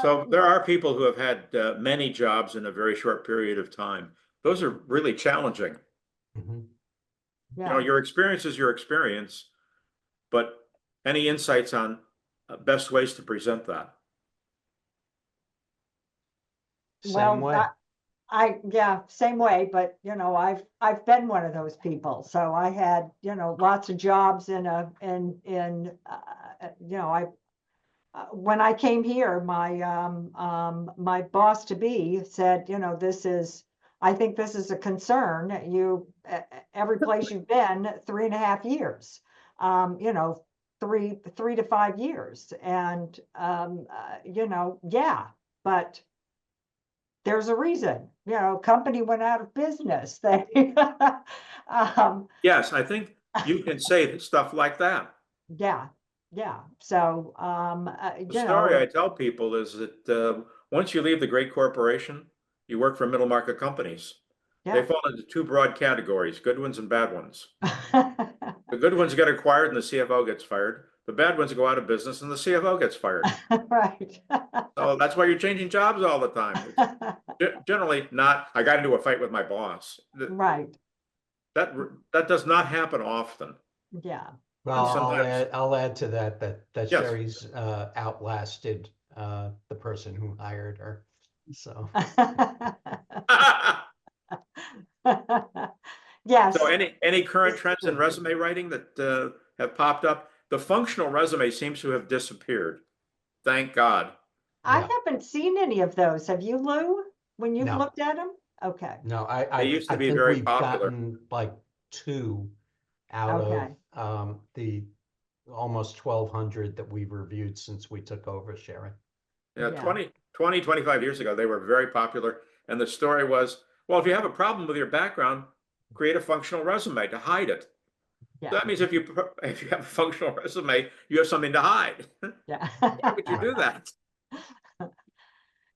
A: So there are people who have had many jobs in a very short period of time. Those are really challenging.
B: Mhm.
A: You know,
C: Yeah.
A: your experience is your experience, but any insights on best ways to present that?
B: Same
C: Well,
B: way.
C: yeah, same way, but you know, I've been one of those people. So I had, you know, lots of jobs in you know, when I came here, my boss to be said, you know, I think this is a concern. Every place you've been 3.5 years, you know, 3 to 5 years. And, you know, yeah, but there's a reason, you know, company went out of business. They,
A: Yes, I think you can say stuff like that.
C: yeah, yeah. So,
A: The
C: you
A: story I
C: know,
A: tell people is that once you leave the great corporation, you work for middle market companies. They
C: yeah.
A: fall into two broad categories, good ones and bad ones. The good ones get acquired and the CFO gets fired. The bad ones go out of business and the CFO gets fired.
C: Right.
A: So that's why you're changing jobs all the time. It's generally not, I got into a fight with my boss.
C: Right,
A: That does not happen often.
C: yeah.
B: Well,
A: sometimes-
B: I'll add to that
A: Yes.
B: Cheri's outlasted the person who hired her. So
C: Yes.
A: So any current trends in resume writing that have popped up? The functional resume seems to have disappeared. Thank God.
C: I
B: yeah.
C: haven't seen any of those. Have you, Lou, when you've
B: No.
C: looked at them? Okay,
B: No,
A: They used to
B: I
A: be
B: think
A: very
B: we've
A: popular.
B: gotten like 2 out
C: Okay.
B: of the almost 1,200 that we've reviewed since we took over, Cheri.
A: Yeah,
C: Yeah.
A: 25 years ago, they were very popular. And the story was, well, if you have a problem with your background, create a functional resume to hide it. So
C: Yeah,
A: that means if you have a functional resume, you have something to hide.
C: yeah.
A: Why would you do that?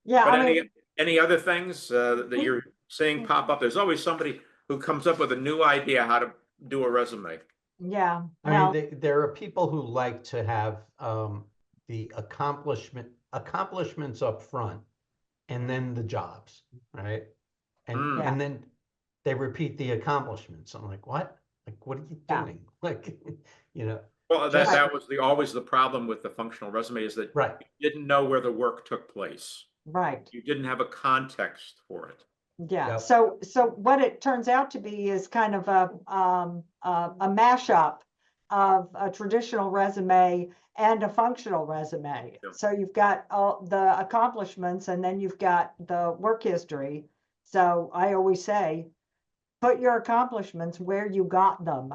C: Yeah,
A: But
C: I mean,
A: any other things that you're seeing pop up? There's always somebody who comes up with a new idea how to do a resume.
C: yeah,
B: I
C: well,
B: mean, there are people who like to have the accomplishments up front and then the jobs, right?
A: Mm.
C: Yeah.
B: And then they repeat the accomplishments. I'm like, what? Like, what are you
C: Yeah.
B: doing? Like, you know,
A: Well,
B: Just-
A: that was always the problem with the functional resume is that
B: right.
A: you didn't know where the work took place.
C: right.
A: You didn't have a context for it.
C: Yeah,
B: Yep.
C: so what it turns out to be is kind of a mashup of a traditional resume and a functional resume.
A: Yeah.
C: So you've got all the accomplishments and then you've got the work history. So I always say, put your accomplishments where you got them.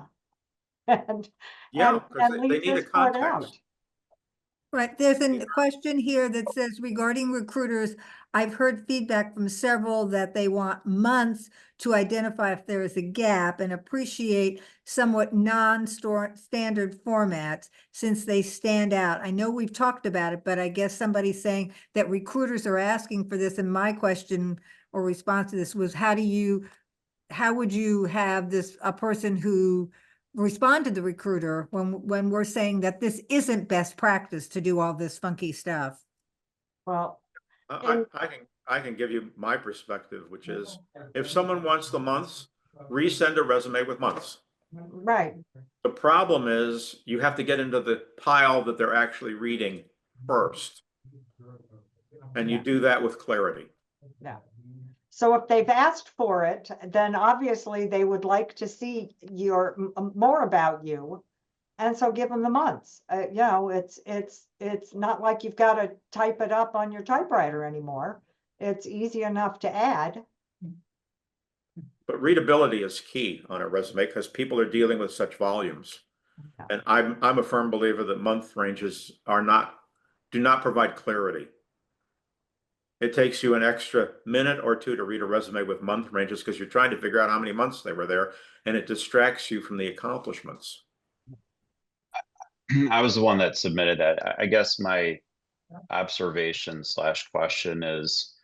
C: And
A: Yeah, because
C: and
A: they
C: leave
A: need a
C: this part out.
A: context.
D: Right, there's a question here that says regarding recruiters, I've heard feedback from several that they want months to identify if there is a gap and appreciate somewhat non-standard formats since they stand out. I know we've talked about it, but I guess somebody's saying that recruiters are asking for this, and my question or response to this was, how would you have a person who respond to the recruiter when we're saying that this isn't best practice to do all this funky stuff?
C: Well,
A: I can give you my perspective, which is if someone wants the months, resend a resume with months.
C: right,
A: The problem is you have to get into the pile that they're actually reading first. And you
C: Yeah.
A: do that with clarity.
C: yeah. So if they've asked for it, then obviously they would like to see more about you. And so give them the months. You know, it's not like you've got to type it up on your typewriter anymore. It's easy enough to add.
A: But readability is key on a resume because people are dealing with such volumes.
C: Yeah.
A: And I'm a firm believer that month ranges do not provide clarity. It takes you an extra minute or two to read a resume with month ranges because you're trying to figure out how many months they were there, and it distracts you from the accomplishments.
E: I was the one that submitted that. I guess my observation / question is,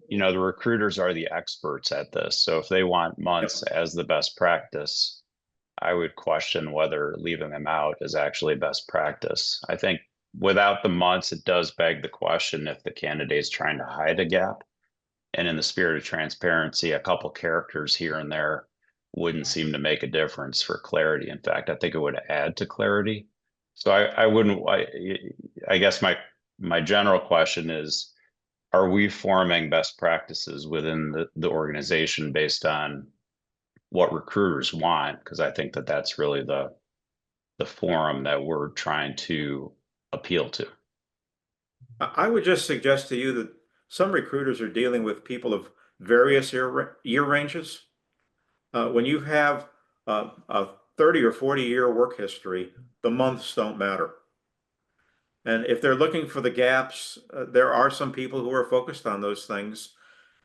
E: the recruiters are the experts at this. So if they want months as the best practice, I would question whether leaving them out is actually best practice. I think without the months, it does beg the question if the candidate's trying to hide a gap. And in the spirit of transparency, a couple characters here and there wouldn't seem to make a difference for clarity. In fact, I think it would add to clarity. So I wouldn't, I guess my general question is, are we forming best practices within the organization based on what recruiters want? Because I think that's really the forum that we're trying to appeal to.
A: I would just suggest to you that some recruiters are dealing with people of various year ranges. When you have a 30 or 40 year work history, the months don't matter. And if they're looking for the gaps, there are some people who are focused on those things.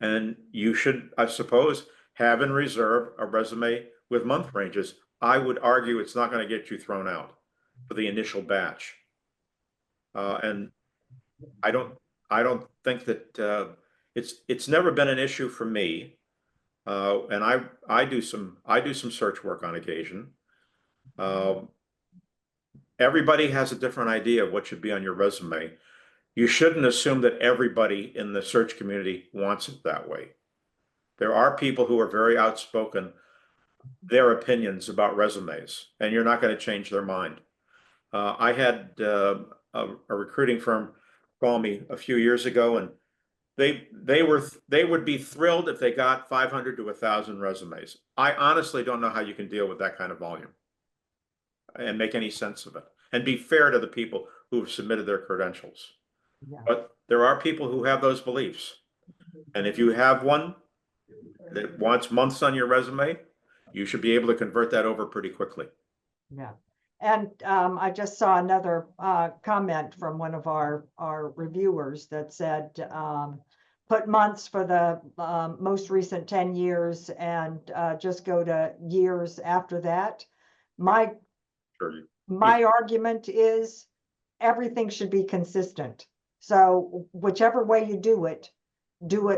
A: And you should, I suppose, have in reserve a resume with month ranges. I would argue it's not going to get you thrown out for the initial batch. And I don't think that it's never been an issue for me. And I do some search work on occasion. Everybody has a different idea of what should be on your resume. You shouldn't assume that everybody in the search community wants it that way. There are people who are very outspoken, their opinions about resumes, and you're not going to change their mind. I had a recruiting firm call me a few years ago, and they would be thrilled if they got 500 to 1,000 resumes. I honestly don't know how you can deal with that kind of volume and make any sense of it and be fair to the people who have submitted their credentials.
C: Yeah.
A: But there are people who have those beliefs. And if you have one that wants months on your resume, you should be able to convert that over pretty quickly.
C: Yeah. And I just saw another comment from one of our reviewers that said, put months for the most recent 10 years and just go to years after that. My argument is everything should be consistent. So whichever way you do it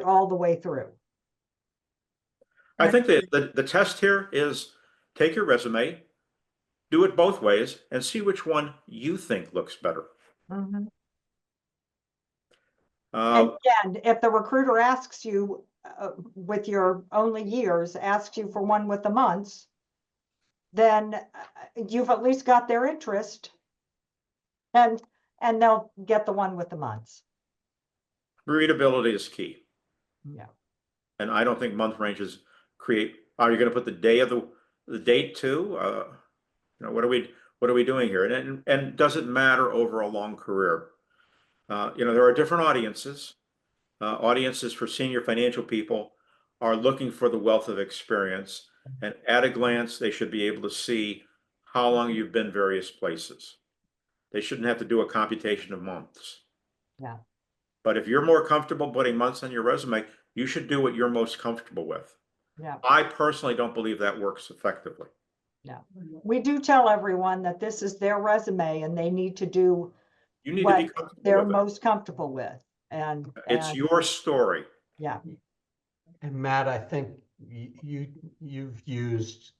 C: all the way through.
A: I think that the test here is take your resume, do it both ways, and see which one you think looks better.
C: Mm-hmm. And again, if the recruiter asks you with your only years, asks you for one with the months, then you've at least got their interest, and they'll get the one with the months. Readability
A: is key.
C: Yeah.
A: And I don't think month ranges create. Are you going to put the day of the date too? What are we doing here? And does it matter over a long career? There are different audiences. Audiences for senior financial people are looking for the wealth of experience, and at a glance, they should be able to see how long you've been various places. They shouldn't have to do a computation of months.
C: Yeah.
A: But if you're more comfortable putting months on your resume, you should do what you're most comfortable with.
C: Yeah.
A: I personally don't believe that works effectively.
C: Yeah. We do tell everyone that this is their resume and they need to do
A: You need
C: what
A: to be comfortable
C: they're
A: with it.
C: most comfortable with. And
A: It's your story.
C: Yeah.
B: And Matt, I think you've used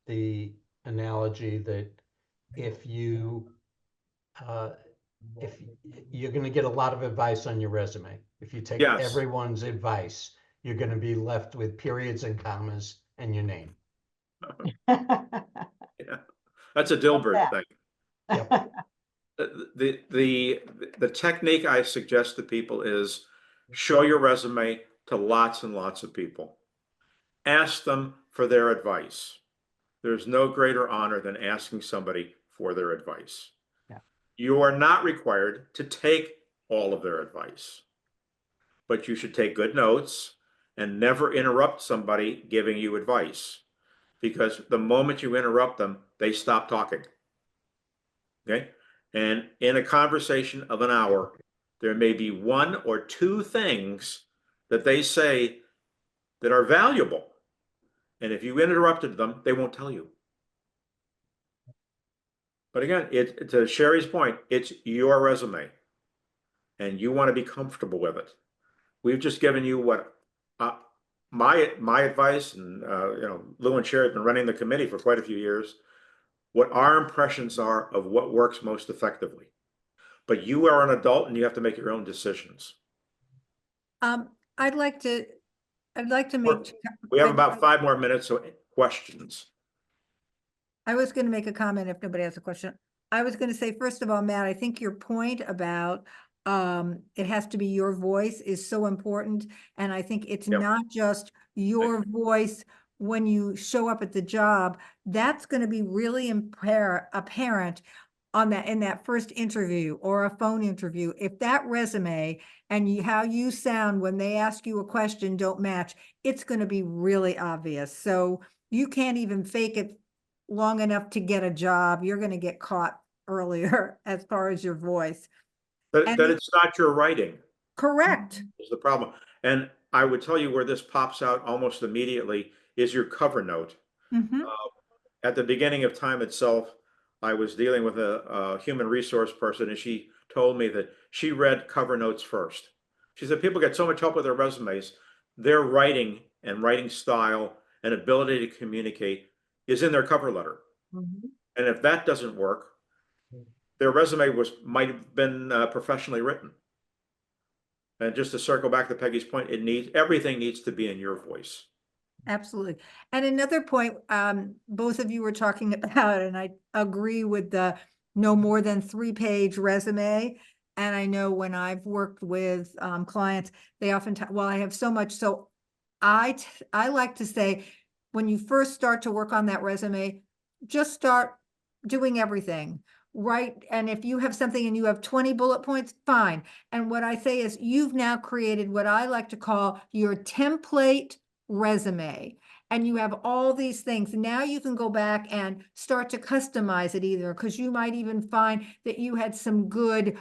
B: the analogy that if you're going to get a lot of advice on your resume, if you take
A: Yes.
B: everyone's advice, you're going to be left with periods and commas and your name.
A: Yeah, that's a Dilbert thing.
B: Yep.
A: The technique I suggest to people is show your resume to lots and lots of people. Ask them for their advice. There's no greater honor than asking somebody for their advice.
C: Yeah.
A: You are not required to take all of their advice, but you should take good notes and never interrupt somebody giving you advice, because the moment you interrupt them, they stop talking. Okay? And in a conversation of an hour, there may be one or two things that they say that are valuable. And if you interrupted them, they won't tell you. But again, to Cheri's point, it's your resume and you want to be comfortable with it. We've just given you what my advice, and Lou and Cheri have been running the committee for quite a few years, what our impressions are of what works most effectively. But you are an adult and you have to make your own decisions.
D: I'd like to make.
A: We have about 5 more minutes, so questions.
D: I was going to make a comment if nobody has a question. I was going to say, first of all, Matt, I think your point about it has to be your voice is so important. And I think it's not just your voice when you show up at the job. That's going to be really apparent on in that first interview or a phone interview. If that resume and how you sound when they ask you a question don't match, it's going to be really obvious. So you can't even fake it long enough to get a job, you're gonna get caught earlier as far as your voice.
A: That
D: And
A: it's not your writing
D: correct.
A: is the problem. And I would tell you where this pops out almost immediately is your cover note.
D: Mhm.
A: At the beginning of Time Itself, I was dealing with a human resource person, and she told me that she read cover notes first. She said people get so much help with their resumes. Their writing and writing style and ability to communicate is in their cover letter.
C: Mhm.
A: And if that doesn't work, their resume might have been professionally written. And just to circle back to Peggy's point, everything needs to be in your voice.
D: Absolutely. And another point, both of you were talking about, and I agree with the no more than 3-page resume. And I know when I've worked with clients, they often, well, I have so much. So I like to say, when you first start to work on that resume, just start doing everything. Right. And if you have something and you have 20 bullet points, fine. And what I say is you've now created what I like to call your template resume, and you have all these things. Now you can go back and start to customize it either, because you might even find that you had some good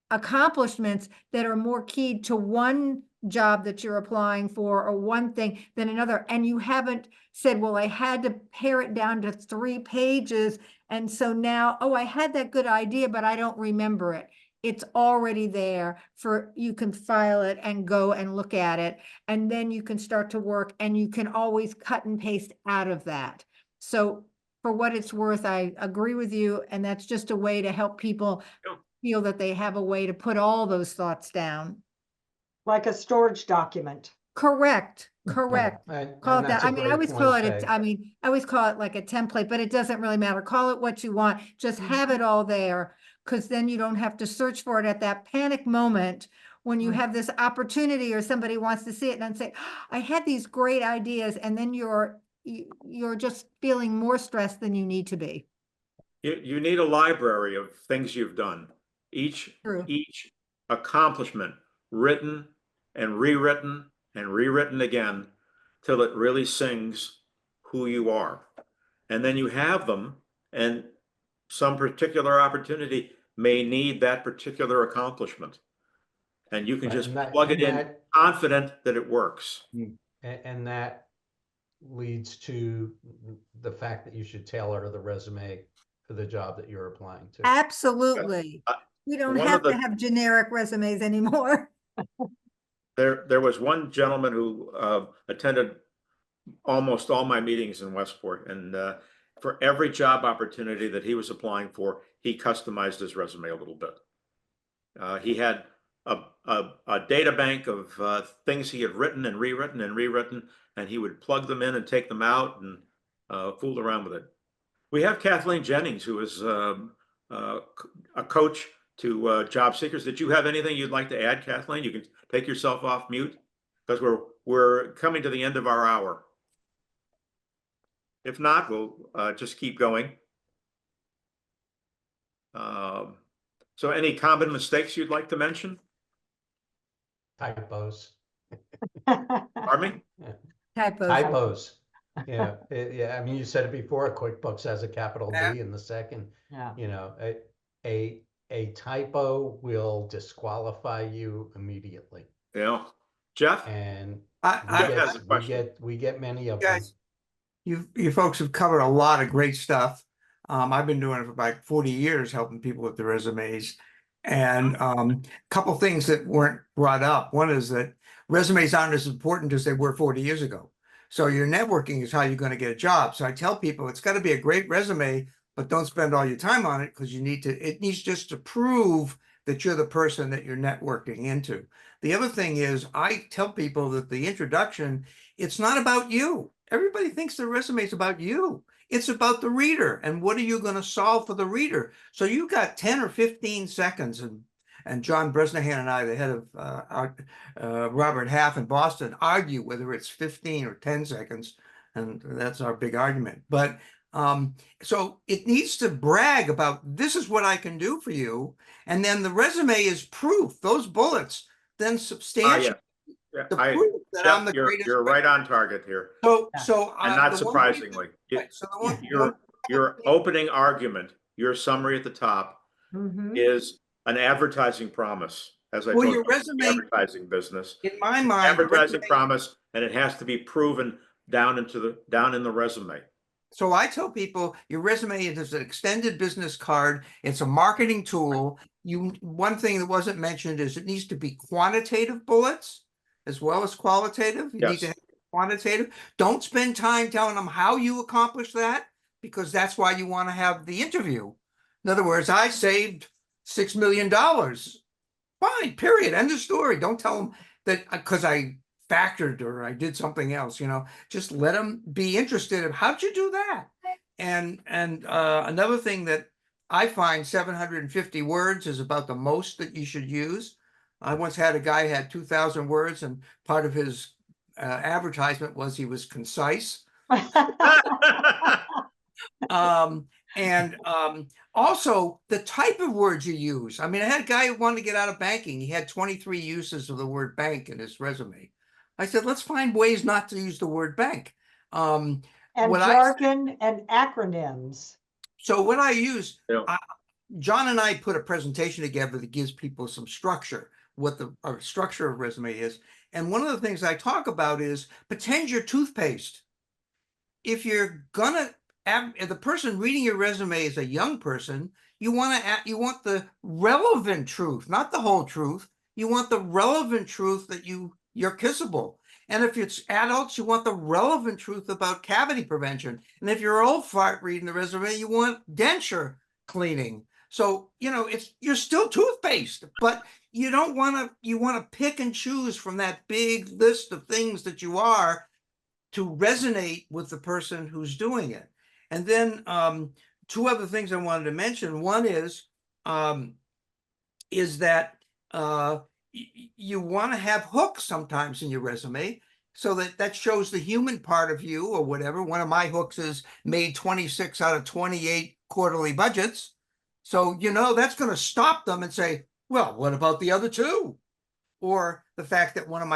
D: accomplishments that are more keyed to one job that you're applying for or one thing than another. And you haven't said, well, I had to pare it down to 3 pages. And so now, oh, I had that good idea, but I don't remember it. It's already there for, you can file it and go and look at it. And then you can start to work, and you can always cut and paste out of that. So for what it's worth, I agree with you. And that's just a way to help people feel that they have a way to put all those thoughts down.
C: Like a storage document.
D: Correct, correct.
B: And
D: Call it that.
B: that's a
D: I mean, I
B: great
D: always call
B: point,
D: it,
B: Peg.
D: I always call it like a template, but it doesn't really matter. Call it what you want. Just have it all there, because then you don't have to search for it at that panic moment when you
C: Mm.
D: have this opportunity or somebody wants to see it and say, I had these great ideas, and then you're just feeling more stressed than you need to be.
A: You need a library of things you've done.
D: True.
A: Each accomplishment written and rewritten again till it really sings who you are. And then you have them, and some particular opportunity may need that particular accomplishment. And you can
B: Right,
A: just
B: and that-
A: plug it
B: and
A: in,
B: that-
A: confident that it works.
B: And that leads to the fact that you should tailor the resume for the job that you're applying to.
D: Absolutely.
A: Uh,
D: We don't
A: one
D: have
A: of
D: to
A: the-
D: have generic resumes anymore.
A: There was one gentleman who attended almost all my meetings in Westport, and for every job opportunity that he was applying for, he customized his resume a little bit. He had a data bank of things he had written and rewritten, and he would plug them in and take them out and fool around with it. We have Kathleen Jennings, who is a coach to job seekers. Did you have anything you'd like to add, Kathleen? You can take yourself off mute, because we're coming to the end of our hour. If not, we'll just keep going. So any common mistakes you'd like to mention?
B: Typos.
A: Pardon me?
D: Typos.
B: Typos. Yeah, yeah. I mean, you said it before. QuickBooks has a capital B in the second.
C: Yeah.
B: You know, a typo will disqualify you immediately.
A: Yeah. Jeff?
B: And
A: Jeff has a question.
B: we get many of them.
F: Guys, you folks have covered a lot of great stuff. I've been doing it for about 40 years, helping people with their resumes. And a couple things that weren't brought up. One is that resumes aren't as important as they were 40 years ago. So your networking is how you're going to get a job. So I tell people it's got to be a great resume, but don't spend all your time on it, because it needs just to prove that you're the person that you're networking into. The other thing is, I tell people that the introduction, it's not about you. Everybody thinks the resume is about you. It's about the reader, and what are you going to solve for the reader? So you got 10 or 15 seconds, and John Bresnahan and I, the head of Robert Half in Boston, argue whether it's 15 or 10 seconds, and that's our big argument. But so it needs to brag about, this is what I can do for you, and then the resume is proof. Those bullets then substantiate
A: Yeah,
F: the proof. that I'm the
A: Jeff,
F: greatest.
A: you're right on target here.
F: So,
C: Yeah.
F: so.
A: And not surprisingly,
F: So the one.
A: your opening argument, your summary at the top
C: Mhm.
A: is an advertising promise. As I
F: Well,
A: told
F: your
A: you, the
F: resume,
A: advertising business,
F: in my mind,
A: advertising
F: resume.
A: promise, and it has to be proven down in the resume.
F: So I tell people your resume is an extended business card. It's a marketing tool. One thing that wasn't mentioned is it needs to be quantitative bullets as well as qualitative. You need to
A: Yes.
F: have quantitative. Don't spend time telling them how you accomplish that, because that's why you want to have the interview. In other words, I saved $6 million. Fine, period. End of story. Don't tell them that because I factored or I did something else, just let them be interested in how'd you do that? And another thing that I find 750 words is about the most that you should use. I once had a guy who had 2,000 words, and part of his advertisement was he was concise. And also the type of words you use. I mean, I had a guy who wanted to get out of banking. He had 23 uses of the word bank in his resume. I said, let's find ways not to use the word bank.
C: And
F: what
C: jargon and acronyms.
F: So what I use,
A: Yeah.
F: John and I put a presentation together that gives people some structure, what the structure of resume is. And one of the things I talk about is pretend you're toothpaste. If you're gonna if the person reading your resume is a young person, you want the relevant truth, not the whole truth. You want the relevant truth that you're kissable. And if it's adults, you want the relevant truth about cavity prevention. And if you're old fart reading the resume, you want denture cleaning. So, you're still toothpaste, but you don't want to, you want to pick and choose from that big list of things that you are to resonate with the person who's doing it. And then two other things I wanted to mention. One is that you want to have hooks sometimes in your resume, so that shows the human part of you or whatever. One of my hooks is made 26 out of 28 quarterly budgets. So, that's going to stop them and say, well, what about the other two? Or the fact that one of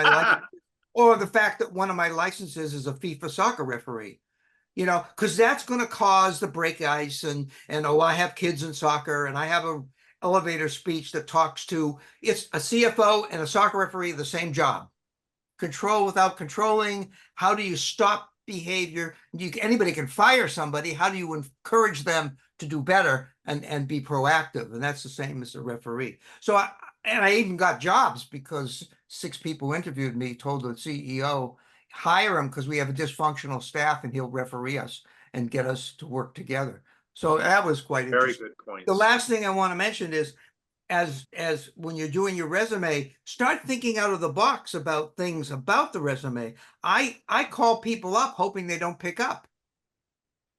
F: my licenses is a FIFA soccer referee, because that's going to cause the break ice and I have kids in soccer and I have a elevator speech that talks to, it's a CFO and a soccer referee, the same job. Control without controlling. How do you stop behavior? Anybody can fire somebody. How do you encourage them to do better and be proactive? And that's the same as a referee. So I even got jobs because 6 people interviewed me, told the CEO, hire him because we have a dysfunctional staff and he'll referee us and get us to work together. So that was quite
A: Very
F: interesting.
A: good points.
F: The last thing I want to mention is, as when you're doing your resume, start thinking out of the box about things about the resume. I call people up hoping they don't pick up.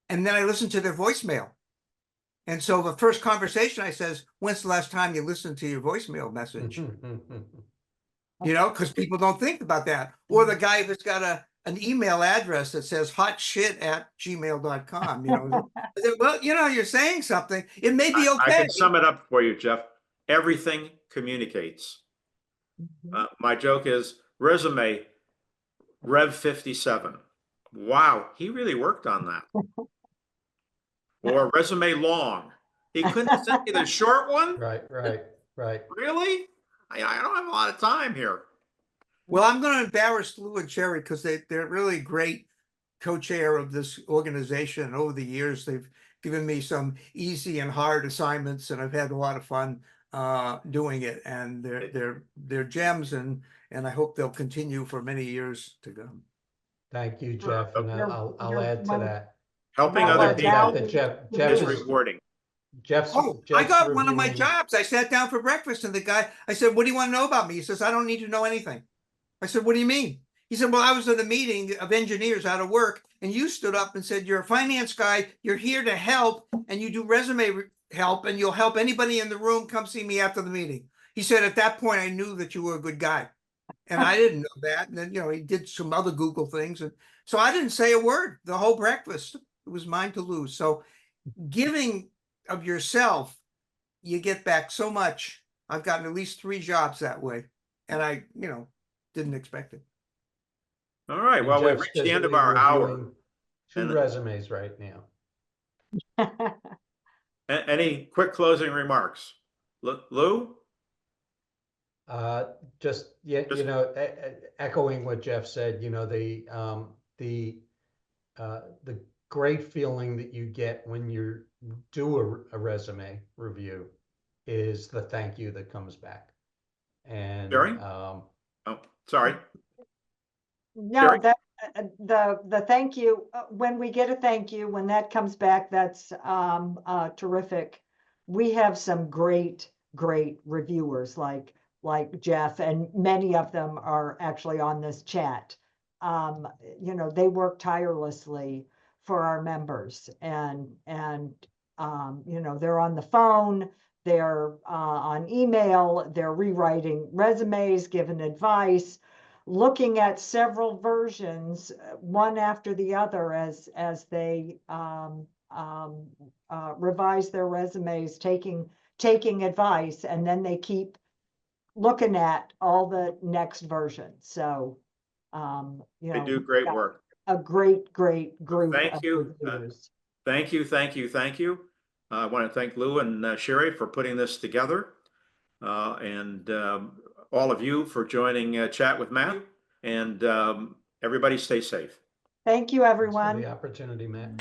F: And then I listen to their voicemail. And so the first conversation I says, when's the last time you listened to your voicemail message? Because people don't think about that. Or the guy that's got an email address that says hotshit@gmail.com. Well, you're saying something. It may be okay.
A: I can sum it up for you, Jeff. Everything communicates. My joke is resume, Rev 57. Wow, he really worked on that. Or resume long. He couldn't send me the short one?
B: Right.
A: Really? I don't have a lot of time here.
F: Well, I'm going to embarrass Lou and Cheri because they're really great co-chair of this organization. Over the years, they've given me some easy and hard assignments, and I've had a lot of fun doing it. And they're gems, and I hope they'll continue for many years to come.
B: Thank you, Jeff. And I'll add to that.
A: Helping
C: Well,
A: other
C: now
A: people
B: Jeff
A: is
B: is
A: rewarding.
F: I got one of my
B: reviewing-
F: jobs. I sat down for breakfast and the guy, I said, what do you want to know about me? He says, I don't need to know anything. I said, what do you mean? He said, well, I was at a meeting of engineers out of work and you stood up and said, you're a finance guy. You're here to help and you do resume help and you'll help anybody in the room. Come see me after the meeting. He said, at that point, I knew that you were a good guy. And I didn't know that. And then, he did some other Google things. And so I didn't say a word the whole breakfast. It was mine to lose. So giving of yourself, you get back so much. I've gotten at least 3 jobs that way. And I, didn't expect it.
A: All right,
B: And
A: well, we've
B: Jeff's
A: reached the end of
B: busily
A: our hour.
B: reviewing 2
A: and-
B: resumes right now.
A: Any quick closing remarks? Lou?
B: Just, yeah,
A: Just-
B: you know, echoing what Jeff said, you know, the great feeling that you get when you do a resume review is the thank you that comes back. And,
A: Cheri? Oh, sorry.
C: No,
A: Cheri?
C: that, the thank you, when we get a thank you, when that comes back, that's, terrific. We have some great reviewers like Jeff, and many of them are actually on this chat. You know, they work tirelessly for our members, and, you know, they're on the phone, they're, on email, they're rewriting resumes, giving advice, looking at several versions, one after the other, as they revise their resumes, taking advice, and then they keep looking at all the next versions. So, you
A: They
C: know,
A: do
C: we've
A: great
C: got
A: work.
C: a great group
A: Thank
C: of
A: you.
C: reviewers.
A: Thank you, thank you, thank you. I want to thank Lou and Cheri for putting this together, and all of you for joining Chat with Matt. And everybody stay safe.
C: Thank you,
B: thanks for
C: everyone.
B: the opportunity, Matt.